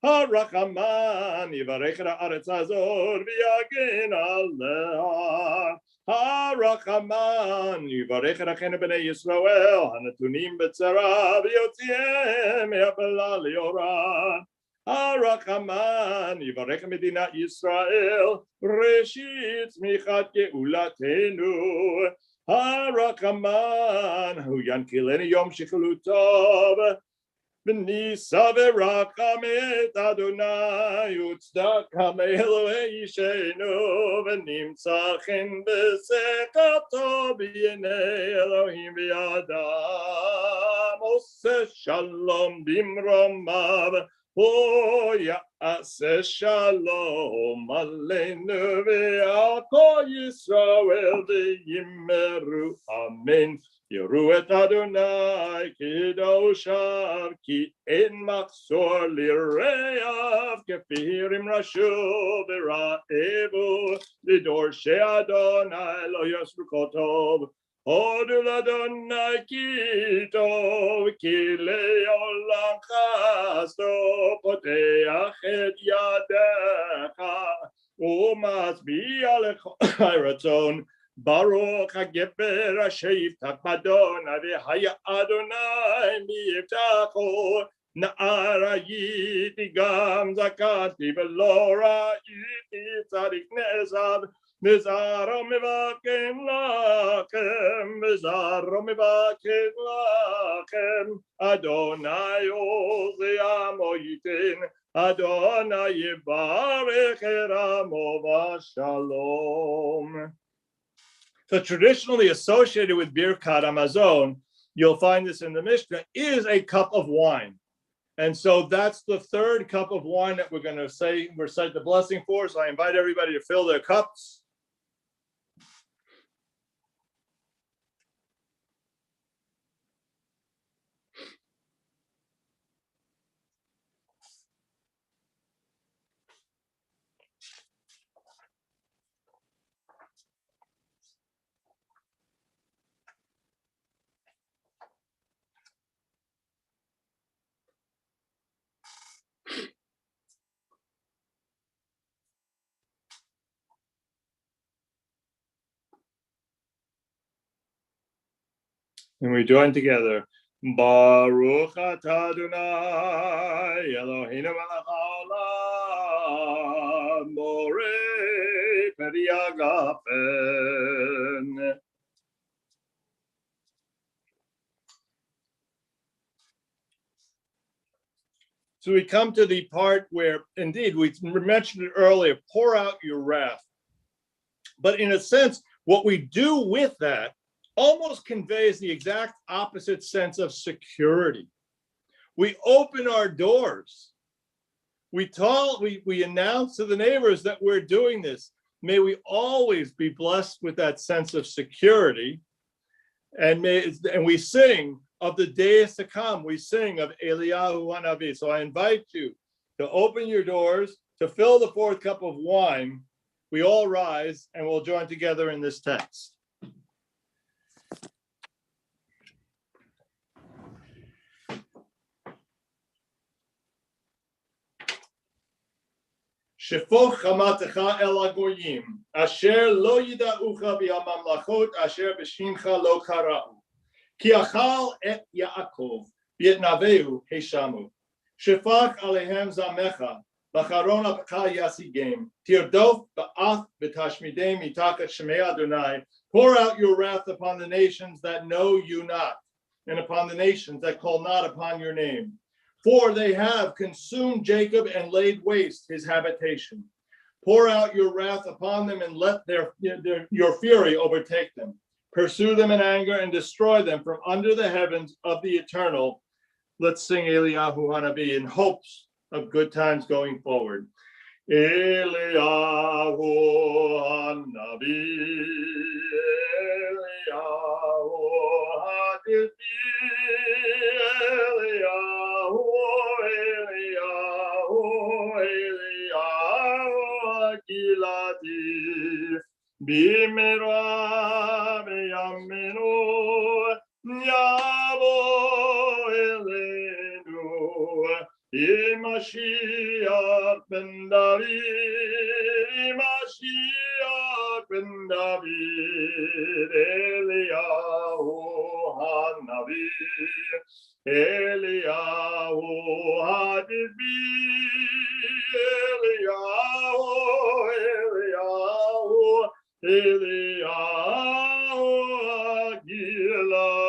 הרחמן יברך את הארץ הזאת ויגן עליה. הרחמן יברך את אחינו בני ישראל הנתונים בצרה ויוציאם מאפלה לאורה. הרחמן יברך מדינת ישראל ראשית צמיחת גאולתנו. הרחמן הוא ינקילנו יום שחילו טוב, ונישא ורחם את אדוני וצדקה מאלוהי אישנו, ונמצא חן בשכתו בעיני אלוהים וידם, עושה שלום במרומיו, הוא יעשה שלום עלינו ועל כל ישראל ויאמרו אמן. יראו את אדוני קדושיו, כי אין מחסור לרעב, כפירים רשו ורעבו, לדורשי אדוני לא יסרו כל טוב. הודו לאדוני כי טוב, כי לעולם חסדו, פותח את ידך ומשביע לכל רצון. ברוך הגבר אשר יפתח באדוני, והיה אדוני מבטחו. נער הייתי גם זקנתי, ולא ראיתי צדיק נעזב. וזרעו מבקש לכם, וזרעו מבקש לכם. אדוני עוז עמו ייתן, אדוני יברך את עמו בשלום. So traditionally associated with Birkat Hamazon, you'll find this in the Mishnah, is a cup of wine. And so that's the third cup of wine that we're going to say, recite the blessing for. So I invite everybody to fill their cups. And we join together. Baruch atah Adonai Eloheinu melech haolam borei peri hagafen. So we come to the part where, indeed, we mentioned it earlier, pour out your wrath. But in a sense, what we do with that almost conveys the exact opposite sense of security. We open our doors. We announce to the neighbors that we're doing this. May we always be blessed with that sense of security. And we sing of the days to come. We sing of Eliyahu Hanavi. So I invite you to open your doors, to fill the fourth cup of wine. We all rise and we'll join together in this text. Shefoch chamatecha el hagoyim, asher lo yida'ucha b'hamamlachot, asher b'shimcha lo kara'u. Ki achal et Yaakov, v'yetnaveu heshamu. Shefach alehem zamecha, b'charon apcha yasigem. Tirdof ba'ath b'tashmidem mitakat shemei Adonai. Pour out your wrath upon the nations that know you not, and upon the nations that call not upon your name. For they have consumed Jacob and laid waste his habitation. Pour out your wrath upon them and let your fury overtake them. Pursue them in anger and destroy them from under the heavens of the eternal. Let's sing Eliyahu Hanavi in hopes of good times going forward. Eliyahu Hanavi, Eliyahu Hanavi, Eliyahu, Eliyahu, Eliyahu Giladi, Bimera Beyamenu, Yavo Elenu, Mashiach ben David, Mashiach ben David, Eliyahu Hanavi, Eliyahu Hanavi, Eliyahu, Eliyahu, Eliyahu Giladi.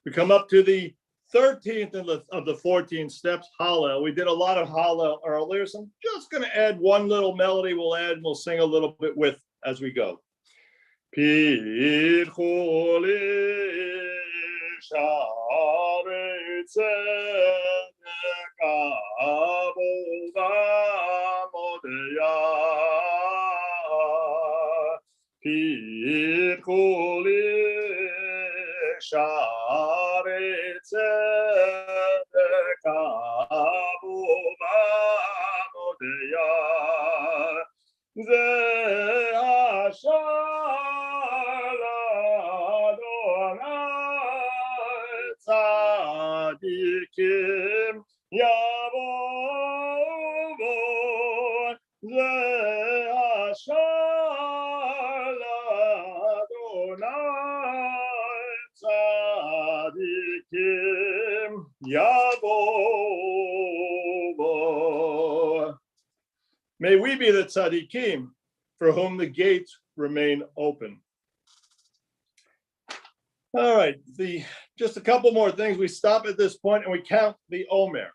We come up to the 13th of the 14 steps, Hallel. We did a lot of Hallel earlier, so I'm just going to add one little melody we'll add, and we'll sing a little bit with as we go. Share tzedek abuva modeya ze ashar Adonai tzadikim yavovo ze ashar Adonai tzadikim yavovo. May we be the tzadikim for whom the gates remain open. All right, just a couple more things. We stop at this point and we count the Omer.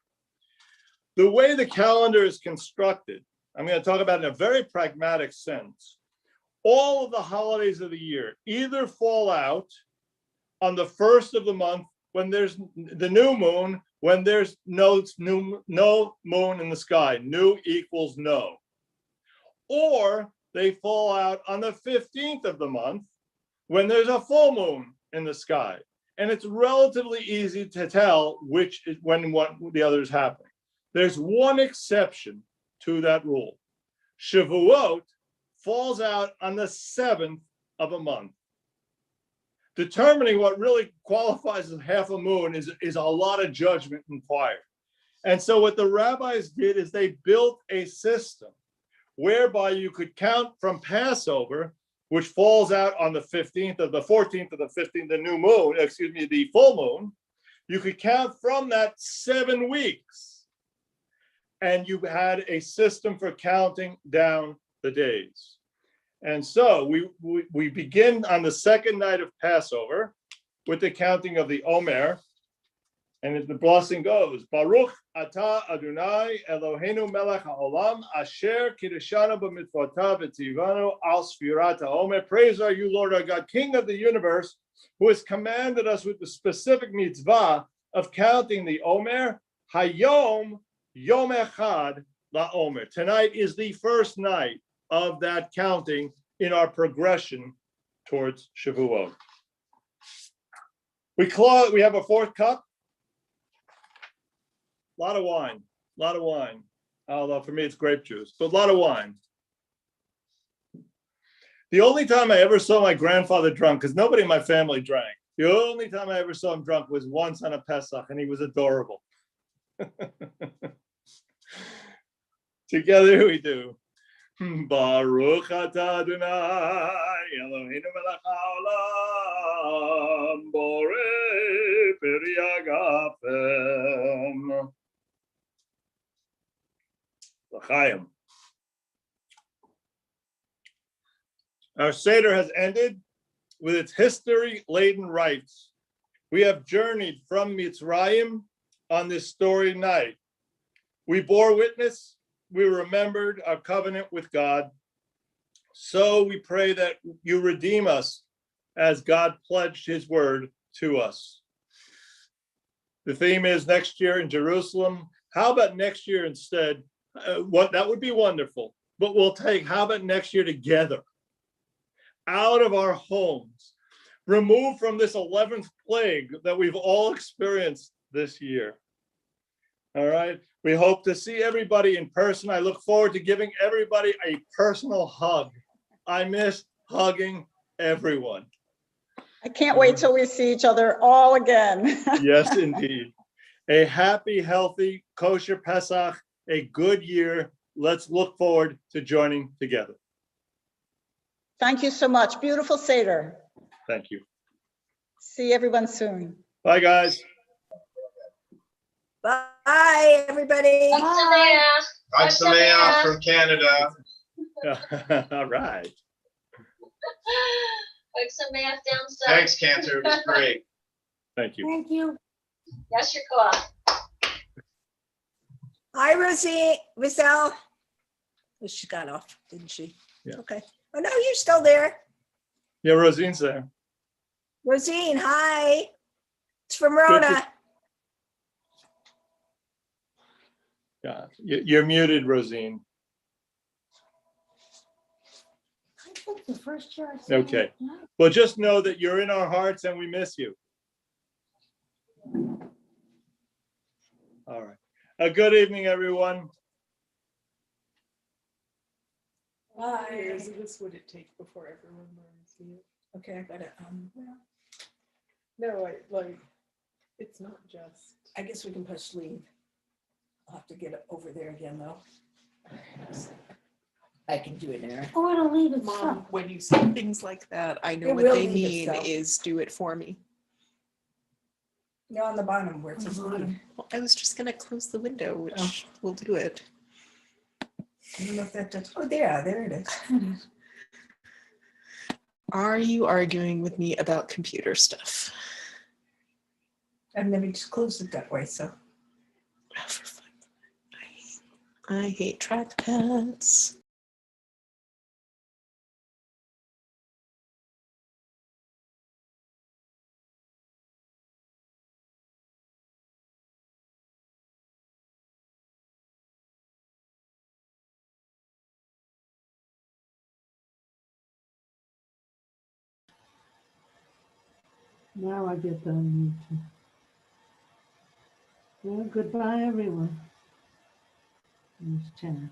The way the calendar is constructed, I'm going to talk about in a very pragmatic sense. All of the holidays of the year either fall out on the first of the month when there's the new moon, when there's no moon in the sky. New equals no. Or they fall out on the 15th of the month when there's a full moon in the sky. And it's relatively easy to tell which is when the other is happening. There's one exception to that rule. Shavuot falls out on the 7th of a month. Determining what really qualifies as half a moon is a lot of judgment required. And so what the rabbis did is they built a system whereby you could count from Passover which falls out on the 14th of the 15th, the new moon, the full moon, you could count from that 7 weeks. And you had a system for counting down the days. And so we begin on the second night of Passover with the counting of the Omer. And the blessing goes, Baruch atah Adonai Eloheinu melech haolam asher kiddushanu b'mitzvotav v'tzivanu al sfirat haomer. Praise are you, Lord our God, King of the universe, who has commanded us with the specific mitzvah of counting the Omer. Hayom Yom Echad LaOmer. Tonight is the first night of that counting in our progression towards Shavuot. We have a fourth cup. A lot of wine. Although for me it's grape juice, but a lot of wine. The only time I ever saw my grandfather drunk, because nobody in my family drank, the only time I ever saw him drunk was once on a Pesach, and he was adorable. Together we do. Baruch atah Adonai Eloheinu melech haolam borei peri hagafen. L'chaim. Our Seder has ended with its history-laden rites. We have journeyed from Mitzrayim on this storied night. We bore witness, we remembered our covenant with God. So we pray that you redeem us as God pledged his word to us. The theme is next year in Jerusalem. How about next year instead? That would be wonderful, but we'll take, how about next year together? Out of our homes, removed from this 11th plague that we've all experienced this year. All right, we hope to see everybody in person. I look forward to giving everybody a personal hug. I miss hugging everyone. I can't wait till we see each other all again. Yes, indeed. A happy, healthy, kosher Pesach, a good year. Let's look forward to joining together. Thank you so much. Beautiful Seder. Thank you. See everyone soon. Bye, guys. Bye, everybody. Chag Sameach from Canada. All right. Chag Sameach down south. Thanks, Cantor. It was great. Thank you. Thank you. Yes, your call. Hi, Rosie. Rizal. Oh, she got off, didn't she? Yeah. Okay. Oh, no, you're still there. Yeah, Rosine's there. Rosine, hi. It's from Good to- Rona. Yeah, you're muted, Rosine. I think the first year I saw Okay. it, no. Well, just know that you're in our hearts and we miss you. All right. A good evening, everyone. How many years of this would it take before everyone learns you? Okay, I gotta, No, it's not just. I guess we can push leave. I'll have to get it over there again, though. I can do it there. Or it'll leave it Mom, stuck. when you say things like that, I know It what will they leave mean itself. is do it for me. No, on the bottom where it says leave. Well, I was just gonna close the window, which Oh. will do it. I don't know if that does. Oh, there it is. Are you arguing with me about computer stuff? I've never just closed it that way, so. Oh, for fun. I hate trackpads. Now I get done. Well, goodbye, everyone. It's 10.